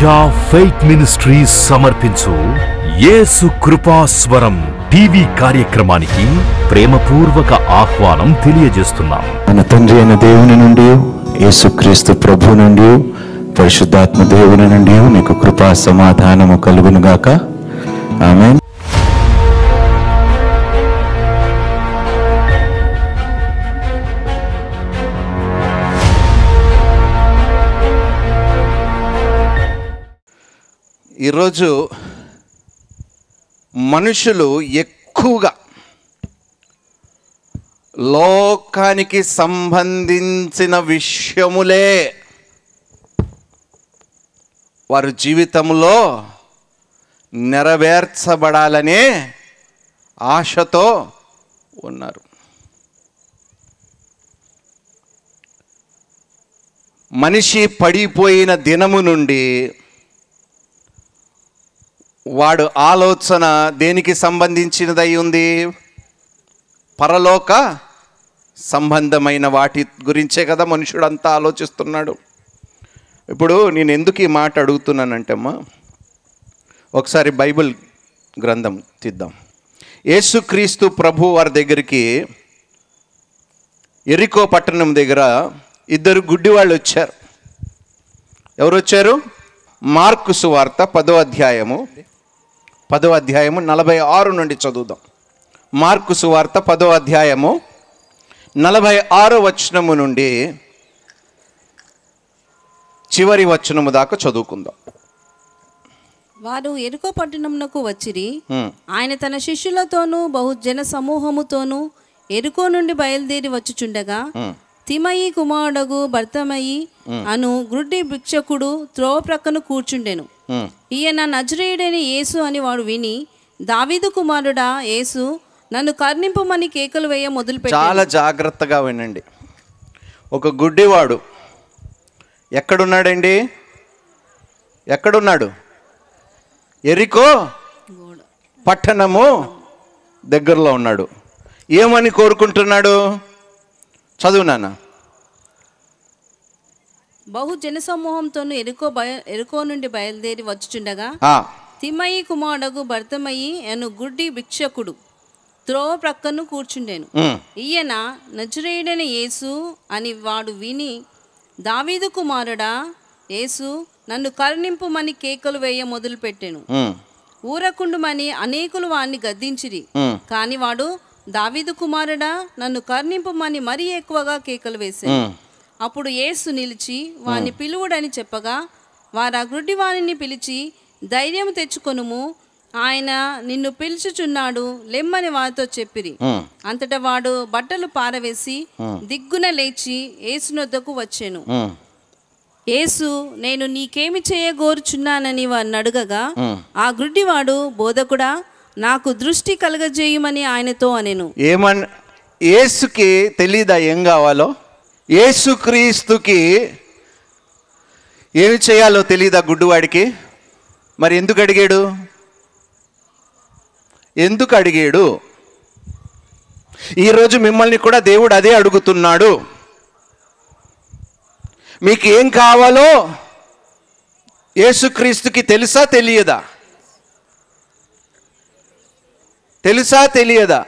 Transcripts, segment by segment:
Teja faith ministries సమర్పించు యేసు కృపాస్వరం TV కార్యక్రమానికి ప్రేమపూర్వక ఆహ్వానం తెలియజేస్తున్నాం. మన తండ్రి అయిన దేవుని నుండి, యేసుక్రీస్తు ప్రభు నుండి, పరిశుద్ధాత్మ దేవుని నుండి నీకు కృపా సమాధానము కలుగును గాక. ఆమేన్. ఈరోజు మనుషులు ఎక్కువగా లోకానికి సంబంధించిన విషయములే వారి జీవితంలో నెరవేర్చబడాలనే ఆశతో ఉన్నారు. మనిషి పడిపోయిన దినము నుండి వాడు ఆలోచన దేనికి సంబంధించినదై ఉంది? పరలోక సంబంధమైన వాటి గురించే కదా మనుషుడంతా ఆలోచిస్తున్నాడు. ఇప్పుడు నేను ఎందుకు ఈ మాట అడుగుతున్నానంటే అమ్మా, ఒకసారి బైబిల్ గ్రంథం తీద్దాం. యేసుక్రీస్తు ప్రభు వారి దగ్గరికి యెరికో పట్టణం దగ్గర ఇద్దరు గుడ్డి వాళ్ళు వచ్చారు. ఎవరు వచ్చారు? మార్కు సువార్త 10వ అధ్యాయము 46 నుండి చదువుదాం. మార్కు సువార్త 10వ అధ్యాయము 46వ వచనము నుండి చివరి వచనము దాకా చదువుకుందాం. వారు యెరికో పట్టణమునకు వచ్చిరి. ఆయన తన శిష్యులతోనూ బహుజన సమూహముతోనూ యెరికో నుండి బయలుదేరి వచ్చుచుండగా తిమయి కుమారుడగు బర్తమయి అను గ్రుడ్డి భిక్షకుడు త్రోవ ప్రక్కను కూర్చుండెను. ఈయన నజరేయుడైన యేసు అని వాడు విని, దావీదు కుమారుడా యేసు, నన్ను కరుణింపమని కేకలు వేయ మొదలుపెట్టాడు. చాలా జాగ్రత్తగా వినండి. ఒక గుడ్డివాడు ఎక్కడున్నాడండి? ఎక్కడున్నాడు? యెరికో పట్టణము దగ్గరలో ఉన్నాడు. ఏమని కోరుకుంటున్నాడు? చదువు నాన్న. బహు జన సమూహంతోను యెరికో నుండి బయలుదేరి వచ్చుచుండగా తిమయి కుమారుడగు బర్తమయి అను గుడ్డి భిక్షకుడు త్రోవ ప్రక్కను కూర్చుండెను. ఈయన నజరేయుడైన యేసు అని వాడు విని, దావీదు కుమారుడా యేసు, నన్ను కరుణింపుమని కేకలు వేయ మొదలుపెట్టెను. ఊరకుండుమని అనేకులు వాణ్ణి గద్దించిరి. కాని వాడు, దావీదు కుమారుడా నన్ను కరుణింపమని మరీ ఎక్కువగా కేకలు వేశాను. అప్పుడు యేసు నిలిచి వాని పిలువుడని చెప్పగా, వారు ఆ గ్రుడ్డి వాణిని పిలిచి, ధైర్యం తెచ్చుకొనుము, ఆయన నిన్ను పిలుచుచున్నాడు, లెమ్మని వారితో చెప్పిరి. అంతటా వాడు బట్టలు పారవేసి దిగ్గున లేచి యేసునొద్దకు వచ్చెను. యేసు, నేను నీకేమి చేయగోరుచున్నానని వారిని అడగగా, ఆ గ్రుడ్డివాడు, బోధకుడా నాకు దృష్టి కలగజేయమని ఆయనతో అనెను. యేసుకి తెలీదా ఏం కావాలో? యేసుక్రీస్తుకి ఏమి చేయాలో తెలీదా గుడ్డివాడికి? మరి ఎందుకు అడిగాడు? ఈరోజు మిమ్మల్ని కూడా దేవుడు అదే అడుగుతున్నాడు. మీకు ఏం కావాలో యేసుక్రీస్తుకి తెలుసా తెలియదా? తెలియదా?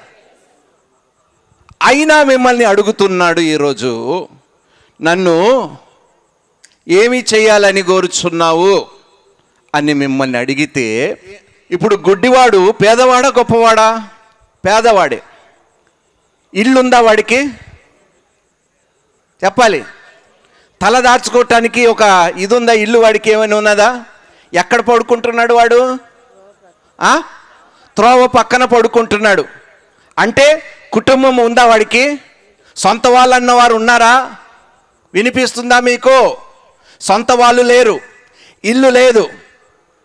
అయినా మిమ్మల్ని అడుగుతున్నాడు ఈరోజు, నన్ను ఏమి చేయాలని కోరుచున్నావు అని మిమ్మల్ని అడిగితే, ఇప్పుడు గుడ్డివాడు పేదవాడా గొప్పవాడా? పేదవాడే. ఇల్లుందా వాడికి? చెప్పాలి. తల దాచుకోవటానికి ఒక ఇది ఉందా? ఇల్లు వాడికి ఏమైనా ఉన్నదా? ఎక్కడ పడుకుంటున్నాడు వాడు? త్రోవ పక్కన పడుకుంటున్నాడు. అంటే కుటుంబం ఉందా వాడికి? సొంత వాళ్ళు అన్నవారు ఉన్నారా? వినిపిస్తుందా మీకు? సొంత వాళ్ళు లేరు, ఇల్లు లేదు,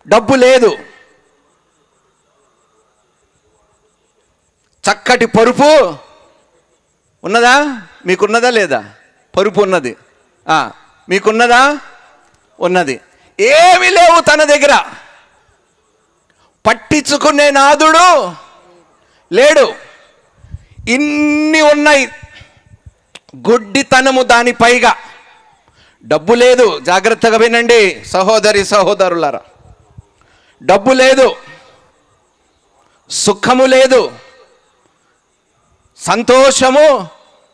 డబ్బు లేదు, చక్కటి పరుపు ఉన్నదా? మీకున్నదా లేదా? పరుపు ఉన్నది. మీకున్నదా? ఉన్నది. ఏమీ లేవు తన దగ్గర. పట్టించుకునే నాదుడు లేడు. ఇన్ని ఉన్నాయి. గుడ్డితనము దాని పైగా, డబ్బు లేదు, జాగ్రత్తగా వినండి సహోదరి సహోదరులారా. డబ్బు లేదు, సుఖము లేదు, సంతోషము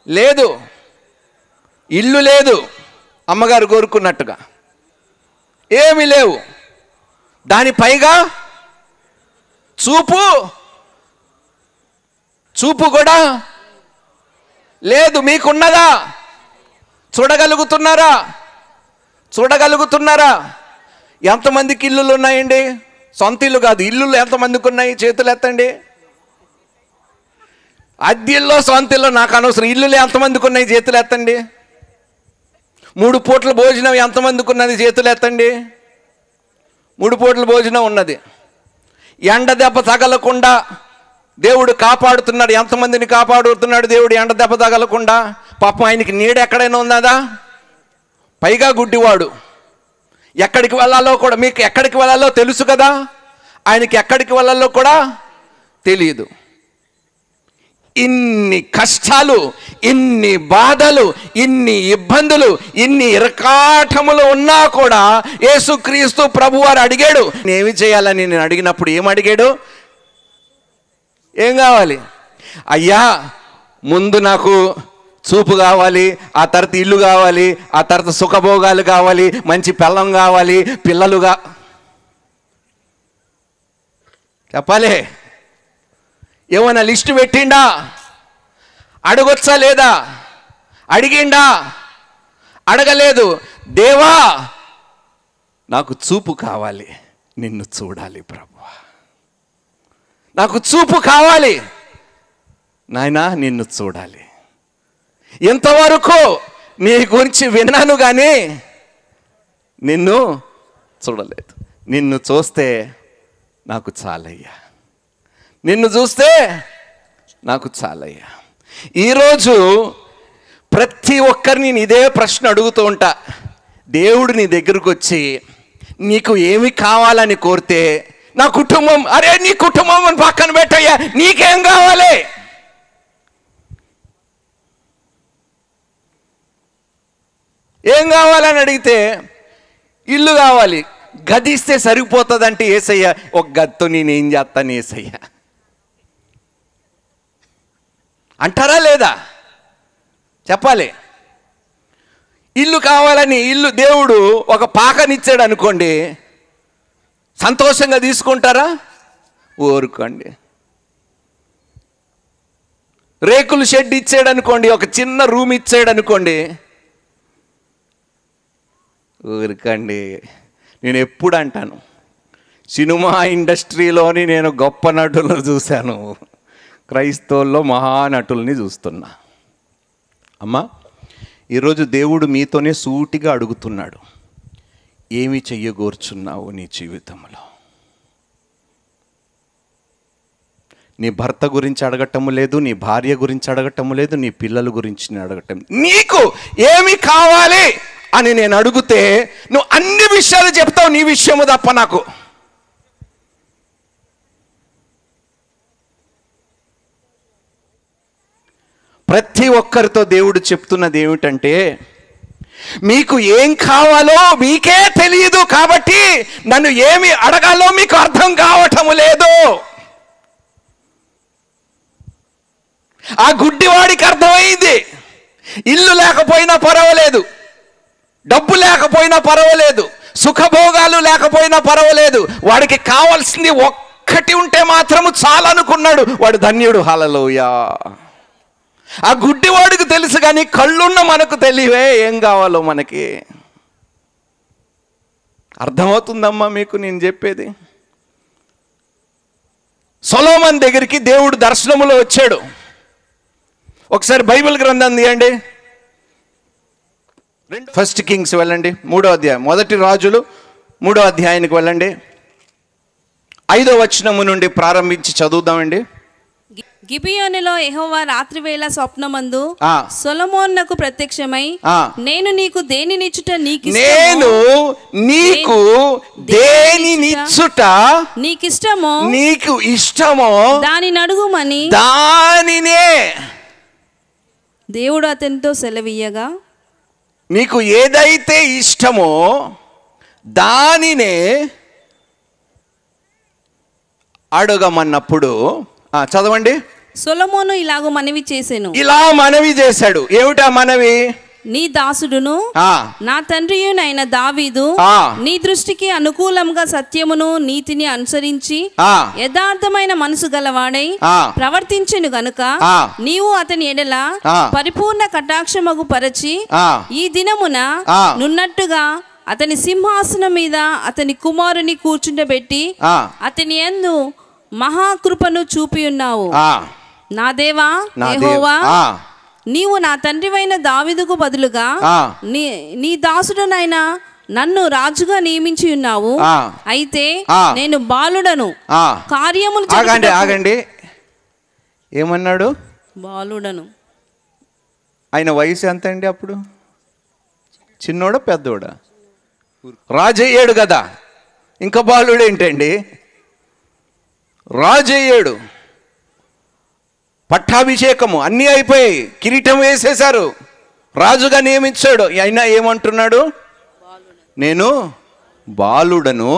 లేదు, ఇల్లు లేదు, అమ్మగారు కోరుకున్నట్టుగా ఏమీ లేవు. దాని పైగా చూపు కూడా లేదు. మీకున్నదా? చూడగలుగుతున్నారా? ఎంతమందికి ఇల్లులు ఉన్నాయండి? సొంత ఇల్లు కాదు, ఇల్లులు ఎంతమందికి ఉన్నాయి? చేతులు ఎత్తండి. అద్దెల్లో సొంత ఇల్లు నాకు అనవసరం. ఇల్లులు ఎంతమందికి ఉన్నాయి? చేతులు ఎత్తండి. 3 పూట్ల భోజనం ఎంతమందికి ఉన్నది? చేతులు ఎత్తండి. 3 పూట్ల భోజనం ఉన్నది. ఎండ దెబ్బ తగలకుండా దేవుడు కాపాడుతున్నాడు. ఎంతమందిని కాపాడుతున్నాడు దేవుడు ఎండ దెబ్బ తగలకుండా? పాపం ఆయనకి నీడ ఎక్కడైనా ఉన్నదా? పైగా గుడ్డివాడు. ఎక్కడికి వెళ్ళాలో కూడా, మీకు ఎక్కడికి వెళ్ళాలో తెలుసు కదా, ఆయనకి ఎక్కడికి వెళ్ళాలో కూడా తెలియదు. ఇన్ని కష్టాలు, ఇన్ని బాధలు, ఇన్ని ఇబ్బందులు, ఇన్ని ఇరకాటములు ఉన్నా కూడా యేసుక్రీస్తు ప్రభువారు అడిగాడు, నేనేమి చేయాలని నేను అడిగినప్పుడు ఏమడిగాడు? ఏం కావాలి? అయ్యా, ముందు నాకు చూపు కావాలి, ఆ తర్వాత ఇల్లు కావాలి, ఆ తర్వాత సుఖభోగాలు కావాలి, మంచి పెళ్ళం కావాలి, పిల్లలుగా చెప్పాలి. ఏమైనా లిస్టు పెట్టిండా? అడగొచ్చా లేదా? అడిగిండా? అడగలేదు. దేవా, నాకు చూపు కావాలి, నిన్ను చూడాలి ప్రభువా. నాకు చూపు కావాలి నాయనా, నిన్ను చూడాలి. ఇంతవరకు నీ గురించి విన్నాను కానీ నిన్ను చూడలేదు. నిన్ను చూస్తే నాకు చాలయ్యా, నిన్ను చూస్తే నాకు చాలయ్యా. ఈరోజు ప్రతి ఒక్కరిని నేను ఇదే ప్రశ్న అడుగుతూ ఉంటా. దేవుడు నీ దగ్గరకు వచ్చి నీకు ఏమి కావాలని కోరితే, నా కుటుంబం, అరే నీ కుటుంబం అని పక్కన పెట్టయ్యా, నీకేం కావాలి? ఏం కావాలని అడిగితే ఇల్లు కావాలి, గదిస్తే సరిపోతుందంటే ఏసయ్య, ఒక గదితో నేనేం చేస్తాను ఏసయ్య అంటారా లేదా? చెప్పాలి. ఇల్లు కావాలని, ఇల్లు దేవుడు ఒక పాకనిచ్చాడు అనుకోండి, సంతోషంగా తీసుకుంటారా? ఊరుకోండి. రేకుల షెడ్ ఇచ్చాడు అనుకోండి, ఒక చిన్న రూమ్ ఇచ్చాడు అనుకోండి, ఊరికండి. నేను ఎప్పుడు అంటాను, సినిమా ఇండస్ట్రీలోని నేను గొప్ప నటులను చూశాను, క్రైస్తవుల్లో మహానటుల్ని చూస్తున్నా. అమ్మా, ఈరోజు దేవుడు మీతోనే సూటిగా అడుగుతున్నాడు, ఏమి చెయ్యగోర్చున్నావు నీ జీవితంలో? నీ భర్త గురించి అడగటము లేదు, నీ భార్య గురించి అడగటము లేదు, నీ పిల్లల గురించి అడగటం. నీకు ఏమి కావాలి అని నేను అడిగితే నువ్వు అన్ని విషయాలు చెప్తావు, నీ విషయము తప్ప. నాకు ప్రతి ఒక్కరితో దేవుడు చెప్తున్నది ఏమిటంటే, మీకు ఏం కావాలో మీకే తెలియదు కాబట్టి నన్ను ఏమి అడగాలో మీకు అర్థం కావటము లేదు. ఆ గుడ్డివాడికి అర్థమైంది, ఇల్లు లేకపోయినా పర్వాలేదు, డబ్బు లేకపోయినా పర్వాలేదు, సుఖభోగాలు లేకపోయినా పర్వాలేదు, వాడికి కావాల్సింది ఒక్కటి ఉంటే మాత్రము చాలనుకున్నాడు. వాడు ధన్యుడు. హల్లెలూయా. ఆ గుడ్డివాడికి తెలుసు కానీ కళ్ళున్న మనకు తెలియవే ఏం కావాలో మనకి. అర్థమవుతుందమ్మా మీకు నేను చెప్పేది? సొలొమోను దగ్గరికి దేవుడు దర్శనములో వచ్చాడు. ఒకసారి బైబిల్ గ్రంథం తీయండి, 1 కింగ్స్ వెళ్ళండి, 3వ అధ్యాయం, 1 రాజులు 3వ అధ్యాయానికి వెళ్ళండి. 5వ వచనము నుండి ప్రారంభించి చదువుదామండి. గిబియోనులో యెహోవా రాత్రివేళ స్వప్నమందు సొలొమోనునకు ప్రత్యక్షమై, నేను నీకు దేనినిచ్చుట నీకిష్టమో నీకు ఇష్టమో దానిని అడుగుమని దానినే దేవుడు అతనితో సెలవీయగా, నీకు ఏదైతే ఇష్టమో దానినే అడగమన్నప్పుడు చదవండి. సొలొమోను ఇలాగ మనవి చేసెను. ఇలా మనవి చేశాడు. ఏమిటా మనవి? నీ దాసుడును నా తండ్రియునైన దావీదు నీ దృష్టికి అనుకూలంగా సత్యమును నీతిని అనుసరించి యథార్థమైన మనసు గలవాడై ప్రవర్తించెను గనుక నీవు అతని ఎడల పరిపూర్ణ కటాక్షమగు పరచి ఈ దినమున నున్నట్టుగా అతని సింహాసనం మీద అతని కుమారుని కూర్చుండబెట్టి అతని యందు మహాకృపను చూపి ఉన్నావు. నా దేవా యెహోవా, నీవు నా తండ్రివైన దావీదుకు బదులుగా నీ దాసుడనైన నన్ను రాజుగా నియమించి ఉన్నావు. అయితే నేను బాలుడను, కార్యములు ఆగండి. ఏమన్నాడు? బాలుడను. ఆయన వయసు ఎంత అండి అప్పుడు? చిన్నోడా పెద్దోడా? రాజయ్యాడు కదా, ఇంకా బాలుడేంటండి? రాజయ్యాడు, పట్టాభిషేకము అన్నీ అయిపోయాయి, కిరీటం వేసేశారు, రాజుగా నియమించాడు. అయినా ఏమంటున్నాడు? నేను బాలుడను.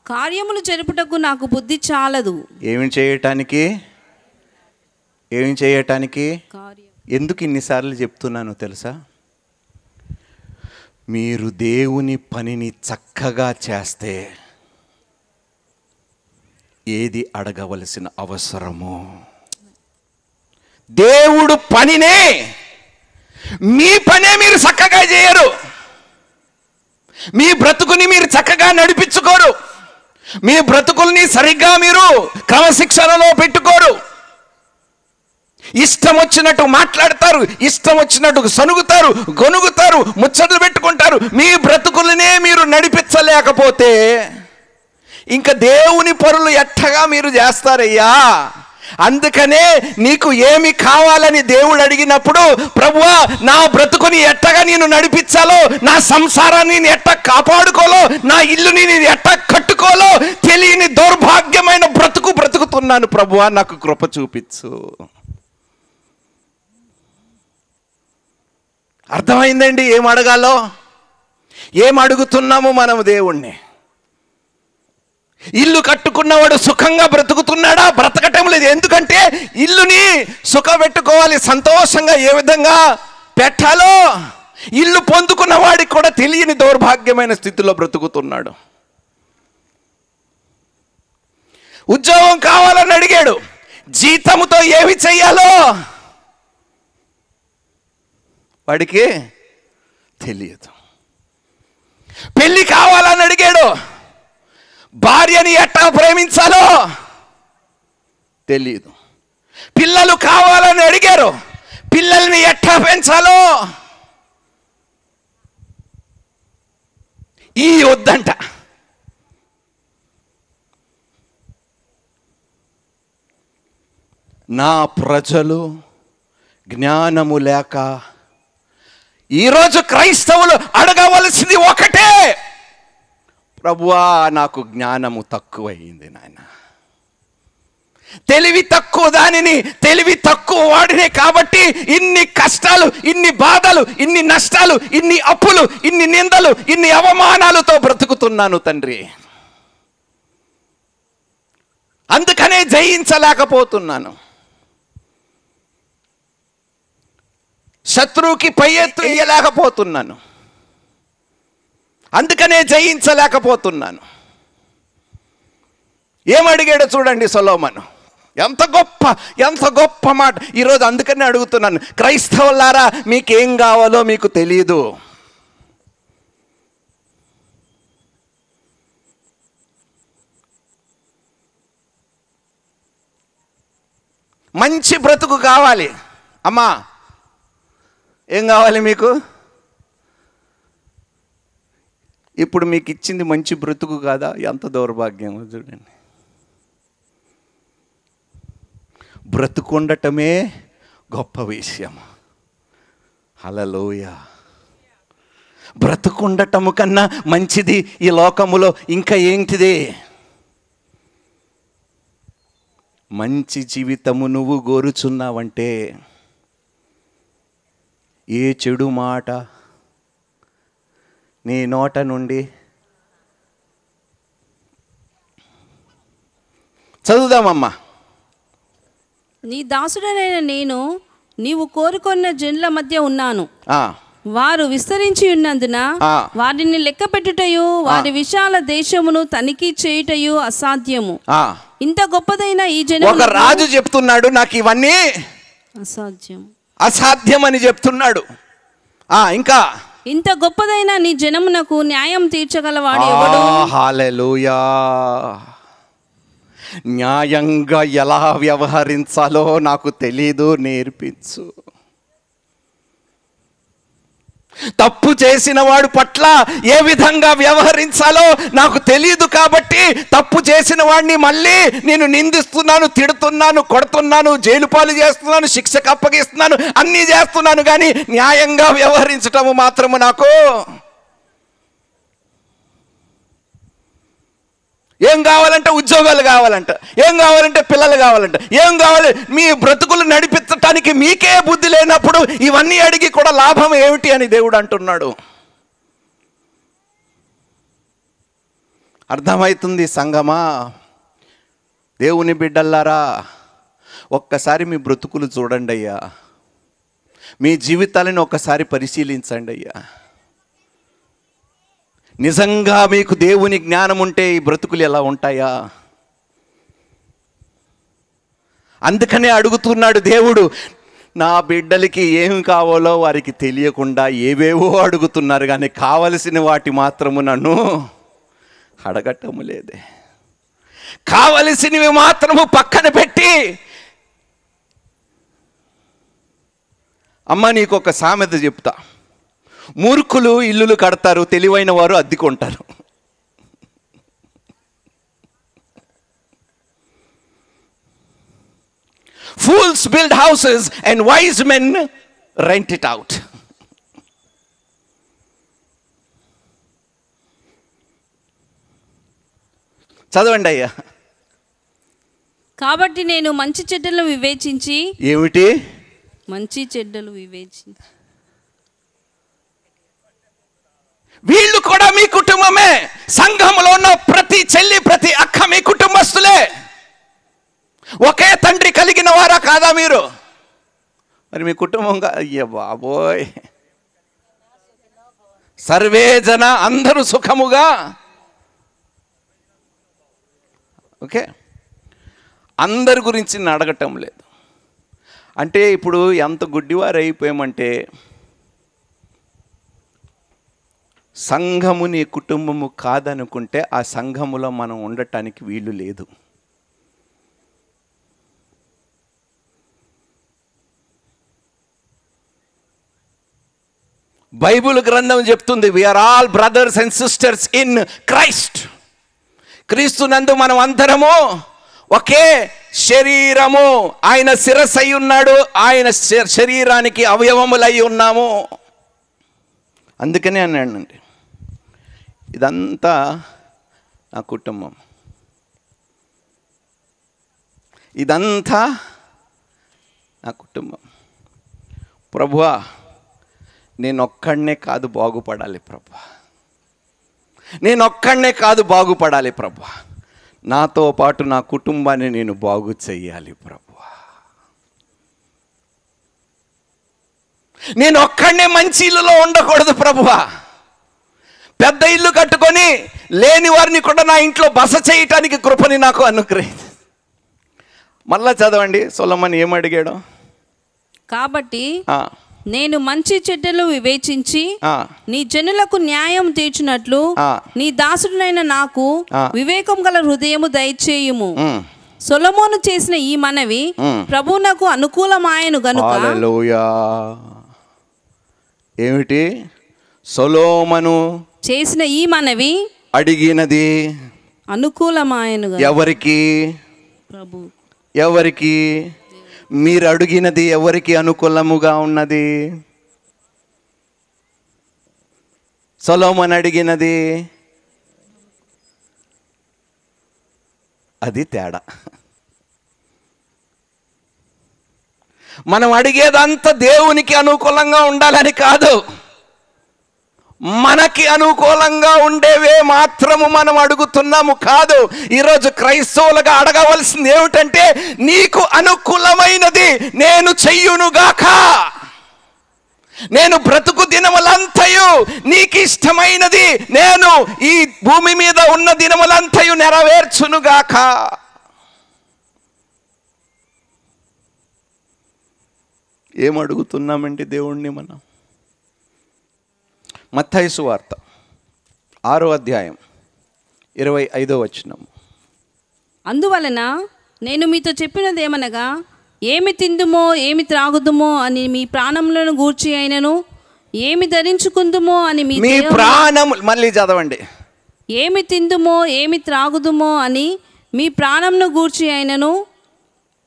కార్యములు జరుపుటకు నాకు బుద్ధి చాలదు. ఏమి చేయటానికి? ఎందుకు ఇన్నిసార్లు చెప్తున్నానో తెలుసా? మీరు దేవుని పనిని చక్కగా చేస్తే ఏది అడగవలసిన అవసరమో దేవుడు పనినే, మీ పనే మీరు చక్కగా చేయరు, మీ బ్రతుకుని మీరు చక్కగా నడిపించుకోరు, మీ బ్రతుకుల్ని సరిగ్గా మీరు క్రమశిక్షణలో పెట్టుకోరు. ఇష్టం వచ్చినట్టు మాట్లాడతారు, ఇష్టం వచ్చినట్టు సనుగుతారు, గొనుగుతారు, ముచ్చట్లు పెట్టుకుంటారు. మీ బ్రతుకులనే మీరు నడిపించలేకపోతే ఇంకా దేవుని పనులు ఎట్టగా మీరు చేస్తారయ్యా? అందుకనే నీకు ఏమి కావాలని దేవుడు అడిగినప్పుడు, ప్రభువా నా బ్రతుకుని ఎట్టగా నేను నడిపించాలో, నా సంసారాన్ని నేను ఎట్ట కాపాడుకోలో, నా ఇల్లుని నేను ఎట్ట కట్టుకోలో తెలియని దౌర్భాగ్యమైన బ్రతుకుతున్నాను ప్రభువా, నాకు కృప చూపించు. అర్థమైందండి ఏం అడగాలో? ఏం అడుగుతున్నాము మనము దేవుణ్ణి? ఇల్లు కట్టుకున్నవాడు సుఖంగా బ్రతుకుతున్నాడా? బ్రతకటం లేదు. ఎందుకంటే ఇల్లుని సుఖపెట్టుకోవాలి, సంతోషంగా ఏ విధంగా పెట్టాలో ఇల్లు పొందుకున్న వాడికి కూడా తెలియని దౌర్భాగ్యమైన స్థితిలో బ్రతుకుతున్నాడు. ఉద్యోగం కావాలని అడిగాడు, జీతముతో ఏమి చెయ్యాలో వాడికి తెలియదు. పెళ్లి కావాలని అడిగాడు, భార్యని ఎట్టా ప్రేమించాలో తెలియదు. పిల్లలు కావాలని అడిగారు, పిల్లల్ని ఎట్టా పెంచాలో ఈ వద్దంట. నా ప్రజలు జ్ఞానము లేక, ఈరోజు క్రైస్తవులు అడగవలసింది ఒకటే, ప్రభువా నాకు జ్ఞానము తక్కువయింది నాయన. తెలివి తక్కువ దానిని, తెలివి తక్కువ వాడినే కాబట్టి ఇన్ని కష్టాలు, ఇన్ని బాధలు, ఇన్ని నష్టాలు, ఇన్ని అప్పులు, ఇన్ని నిందలు, ఇన్ని అవమానాలతో బ్రతుకుతున్నాను తండ్రి. అందుకనే జయించలేకపోతున్నాను. శత్రువుకి పై ఎత్తు వేయలేకపోతున్నాను, అందుకనే జయించలేకపోతున్నాను. ఏమడిగాడో చూడండి సొలొమోను. ఎంత గొప్ప మాట ఈరోజు. అందుకనే అడుగుతున్నాను, క్రైస్తవులారా మీకేం కావాలో మీకు తెలియదు. మంచి బ్రతుకు కావాలి. అమ్మా ఏం కావాలి మీకు? ఇప్పుడు మీకు ఇచ్చింది మంచి బ్రతుకు కాదా? ఎంత దౌర్భాగ్యం చూడండి. బ్రతుకుండటమే గొప్ప విషయం. హల్లెలూయా. బ్రతుకుండటము కన్నా మంచిది ఈ లోకములో ఇంకా ఏంటిది? మంచి జీవితము నువ్వు కోరుచున్నావంటే ఏ చెడు మాట నీ నోట నుండి. చదువుదామమ్మా. నీ దాసుడనైన నేను నీవు కోరుకున్న జనుల మధ్య ఉన్నాను. వారు విస్తరించి ఉన్నందున వారిని లెక్క పెట్టుటయు వారి విశాల దేశమును తనిఖీ చేయుటయు అసాధ్యము. ఇంత గొప్పదైన ఈ జనము. ఒక రాజు చెప్తున్నాడు, నాకు ఇవన్నీ అసాధ్యం అని చెప్తున్నాడు. ఇంకా ఇంత గొప్పదైన నీ జనమునకు న్యాయం తీర్చగలవాడు ఎవడు? హల్లెలూయా. న్యాయంగా ఎలా వ్యవహరించాలో నాకు తెలీదు, నేర్పించు. తప్పు చేసిన వాడు పట్ల ఏ విధంగా వ్యవహరించాలో నాకు తెలియదు, కాబట్టి తప్పు చేసిన వాడిని మళ్ళీ నేను నిందిస్తున్నాను, తిడుతున్నాను, కొడుతున్నాను, జైలు పాలు చేస్తున్నాను, శిక్షకు అప్పగిస్తున్నాను, అన్నీ చేస్తున్నాను, కానీ న్యాయంగా వ్యవహరించటము మాత్రము నాకు. ఏం కావాలంటే ఉద్యోగాలు కావాలంట, ఏం కావాలంటే పిల్లలు కావాలంట, ఏం కావాలి? మీ బ్రతుకులు నడిపించటానికి మీకే బుద్ధి లేనప్పుడు ఇవన్నీ అడిగి కూడా లాభం ఏమిటి అని దేవుడు అంటున్నాడు. అర్థమవుతుంది సంగమా? దేవుని బిడ్డల్లారా, ఒక్కసారి మీ బ్రతుకులు చూడండి అయ్యా, మీ జీవితాలను ఒక్కసారి పరిశీలించండి అయ్యా. నిజంగా మీకు దేవుని జ్ఞానం ఉంటే ఈ బ్రతుకులు ఎలా ఉంటాయా? అందుకనే అడుగుతున్నాడు దేవుడు, నా బిడ్డలకి ఏం కావాలో వారికి తెలియకుండా ఏవేవో అడుగుతున్నారు, కానీ కావలసిన వాటి మాత్రము నన్ను అడగటము లేదే. కావలసినవి మాత్రము పక్కన పెట్టి, అమ్మ నీకు ఒక సామెత చెప్తా. మూర్ఖులు ఇల్లులు కడతారు, తెలివైన వారు అద్దెకుంటారు. Fools build houses and wise men rent it out. చదవండి అయ్యా. కాబట్టి నేను మంచి చెడ్డలు వివేచించి. ఏమిటి మంచి చెడ్డలు వివేచించి? వీళ్ళు కూడా మీ కుటుంబమే. సంఘంలో ఉన్న ప్రతి చెల్లి, ప్రతి అక్క మీ కుటుంబస్తులే. ఒకే తండ్రి కలిగిన వారా కాదా మీరు? మరి మీ కుటుంబంగా, అయ్య బాబోయ్, సర్వే జన, అందరూ సుఖముగా. ఓకే, అందరి గురించి అడగటం లేదు. అంటే ఇప్పుడు ఎంత గుడ్డివారు అయిపోయామంటే, సంఘము నీ కుటుంబము కాదనుకుంటే ఆ సంఘములో మనం ఉండటానికి వీలు లేదు. బైబిల్ గ్రంథం చెప్తుంది, we are all brothers and sisters in Christ. క్రీస్తునందు మనం అందరము ఒకే శరీరము. ఆయన శిరస్సు అయి ఉన్నాడు, ఆయన శరీరానికి అవయవములై ఉన్నాము. అందుకనే అన్నాడండి, ఇదంతా నా కుటుంబం, ఇదంతా నా కుటుంబం. ప్రభువా, నేను ఒక్కడనే కాదు బాగుపడాలి ప్రభువా, నేను ఒక్కడనే కాదు బాగుపడాలి ప్రభువా, నాతో పాటు నా కుటుంబాన్ని నేను బాగు చెయ్యాలి ప్రభువా. నేను ఒక్కడనే మంచి ఇల్లులో ఉండకూడదు ప్రభువా. పెద్ద ఇల్లు కట్టుకొని లేని వారిని కూడా నా ఇంట్లో బస చేయటానికి కృపని నాకు అనుగ్రహించు. మళ్ళా చదవండి, సొలొమోను ఏమడిగాడు? కాబట్టి నేను మంచి చెడ్డలు వివేచించి నీ జనులకు న్యాయం తీర్చినట్లు నీ దాసుడునైన నాకు వివేకం గల హృదయము దయచేయుము. సొలొమోను చేసిన ఈ మనవి ప్రభువునకు అనుకూలమాయను గనుక. హల్లెలూయా. ఏమిటి? సొలొమోను చేసిన ఈ మనవి అడిగినది అనుకూలమాయను. ఎవరికి? ప్రభు. ఎవరికి? మీరు అడిగినది ఎవరికి అనుకూలముగా ఉన్నది? సొలొమోను అడిగినది. అది తేడా. మనం అడిగేదంతా దేవునికి అనుకూలంగా ఉండాలని కాదు, మనకి అనుకూలంగా ఉండేవే మాత్రము మనం అడుగుతున్నాము కాదు. ఈరోజు క్రైస్తవులుగా అడగవలసింది ఏమిటంటే, నీకు అనుకూలమైనది నేను చెయ్యునుగాక, నేను బ్రతుకు దినములంతయు నీకు ఇష్టమైనది నేను ఈ భూమి మీద ఉన్న దినములంతయు నెరవేర్చునుగాక. ఏమడుగుతున్నామండి దేవుణ్ణి మనం? మత్తయి సువార్త 6వ అధ్యాయం 25వ వచనం. అందువలన నేను మీతో చెప్పినదేమనగా, ఏమి తిందుమో ఏమి త్రాగుదుమో అని మీ ప్రాణములను గూర్చి అయినను, ఏమి ధరించుకుందుమో అని మీ ప్రాణము, మళ్ళీ చదవండి. ఏమి తిందుమో ఏమి త్రాగుదుమో అని మీ ప్రాణమును గూర్చి అయినను,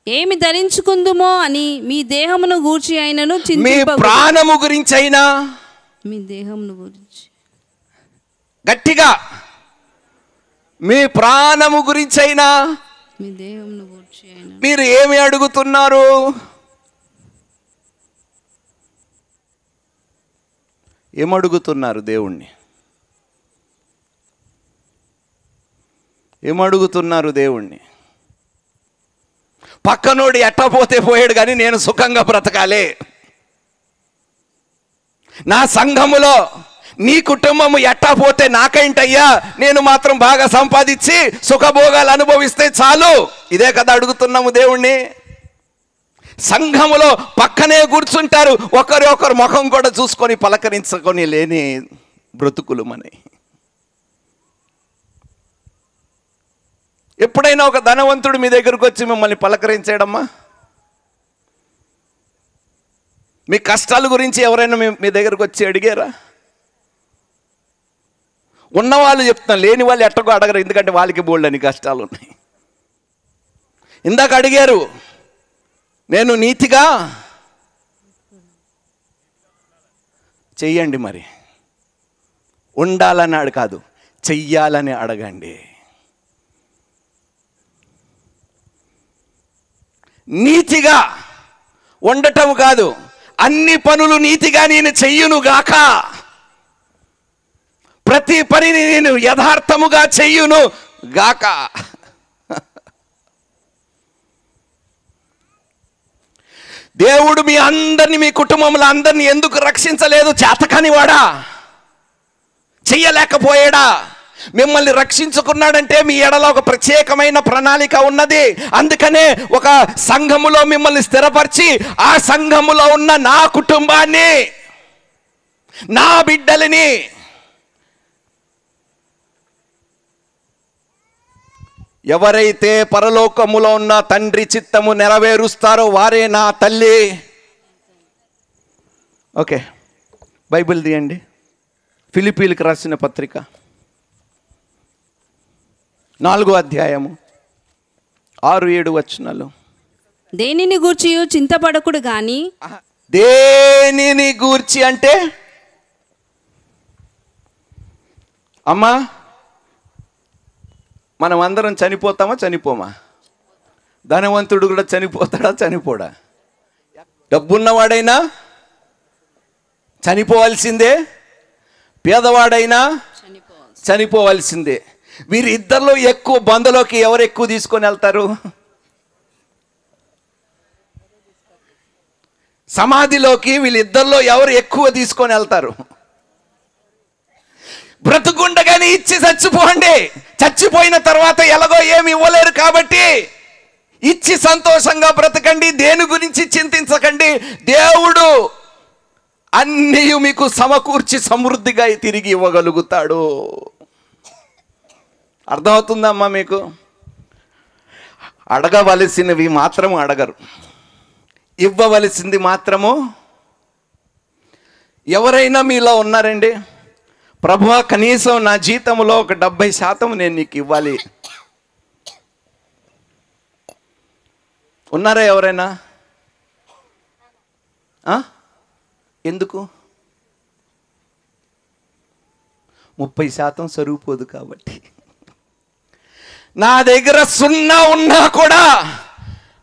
ఏమి ధరించుకుందుమో అని మీ దేహమును గూర్చి అయినను మీ ప్రాణము గురించి అయినా, మీ దేహమును గురించి, గట్టిగా, మీ ప్రాణము గురించి అయినా, మీ దేహమును గూర్చి అయినా మీరు ఏమి అడుగుతున్నారు? ఏమడుగుతున్నారు దేవుణ్ణి? ఏమడుగుతున్నారు దేవుణ్ణి? పక్కనోడు ఎట్టపోతే పోయాడు కానీ నేను సుఖంగా బ్రతకాలి, నా సంఘములో నీ కుటుంబము ఎట్టా పోతే నాకేంటయ్యా, నేను మాత్రం బాగా సంపాదించి సుఖభోగాలు అనుభవిస్తే చాలు, ఇదే కదా అడుగుతున్నాము దేవుణ్ణి. సంఘములో పక్కనే కూర్చుంటారు, ఒకరి ఒకరు ముఖం కూడా చూసుకొని పలకరించుకొని లేని బ్రతుకులు మనవి. ఎప్పుడైనా ఒక ధనవంతుడు మీ దగ్గరకు వచ్చి మిమ్మల్ని పలకరించాడమ్మా? మీ కష్టాల గురించి ఎవరైనా మీ దగ్గరకు వచ్చి అడిగారా? ఉన్నవాళ్ళు చెప్తున్నారు, లేని వాళ్ళు ఎట్టకో అడగరు, ఎందుకంటే వాళ్ళకి బోల్డని కష్టాలు ఉన్నాయి. ఇందాక అడిగారు, నేను నీతిగా చెయ్యండి. మరి ఉండాలని కాదు, చెయ్యాలని అడగండి. నీతిగా ఉండటం కాదు, అన్ని పనులు నీతిగా నేను చెయ్యునుగాక, ప్రతి పనిని నేను యథార్థముగా చెయ్యును గాక. దేవుడు మీ అందరినీ, మీ కుటుంబంలో అందరినీ ఎందుకు రక్షించలేదు? చేతకాని వాడా? చెయ్యలేకపోయాడా? మిమ్మల్ని రక్షించుకున్నాడంటే మీ ఎడలో ఒక ప్రత్యేకమైన ప్రణాళిక ఉన్నది. అందుకనే ఒక సంఘములో మిమ్మల్ని స్థిరపరిచి, ఆ సంఘములో ఉన్న నా కుటుంబాన్ని, నా బిడ్డలని ఎవరైతే పరలోకములో ఉన్న తండ్రి చిత్తము నెరవేరుస్తారో వారే నా తల్లి. ఓకే, బైబిల్ తీయండి. ఫిలిప్పీలకు రాసిన పత్రిక 4వ అధ్యాయము 6-7 వచనాలు. దేనిని గూర్చి చింతపడకుడు గాని. దేనిని గూర్చి అంటే, అమ్మా మనం అందరం చనిపోతామా? చనిపోమా? ధనవంతుడు కూడా చనిపోతాడా? చనిపోడా? డబ్బున్నవాడైనా చనిపోవాల్సిందే, పేదవాడైనా చనిపోవాల్సిందే. వీరిద్దరిలో ఎక్కువ బంధులోకి ఎవరు ఎక్కువ తీసుకొని వెళ్తారు? సమాధిలోకి వీళ్ళిద్దరిలో ఎవరు ఎక్కువ తీసుకొని వెళ్తారు? బ్రతుకుండగానే ఇచ్చి చచ్చిపోండి. చచ్చిపోయిన తర్వాత ఎలాగో ఏమి ఇవ్వలేరు కాబట్టి ఇచ్చి సంతోషంగా బ్రతకండి. దేని గురించి చింతించకండి. దేవుడు అన్నీ మీకు సమకూర్చి సమృద్ధిగా తిరిగి ఇవ్వగలుగుతాడు. అర్థమవుతుందమ్మా మీకు? అడగవలసినవి మాత్రము అడగరు, ఇవ్వవలసింది మాత్రము. ఎవరైనా మీలో ఉన్నారండి, ప్రభువా కనీసం నా జీతంలో ఒక 70% నేను నీకు ఇవ్వాలి, ఉన్నారా ఎవరైనా? ఎందుకు? 30% సరిపోదు కాబట్టి. నా దగ్గర 0 ఉన్నా కూడా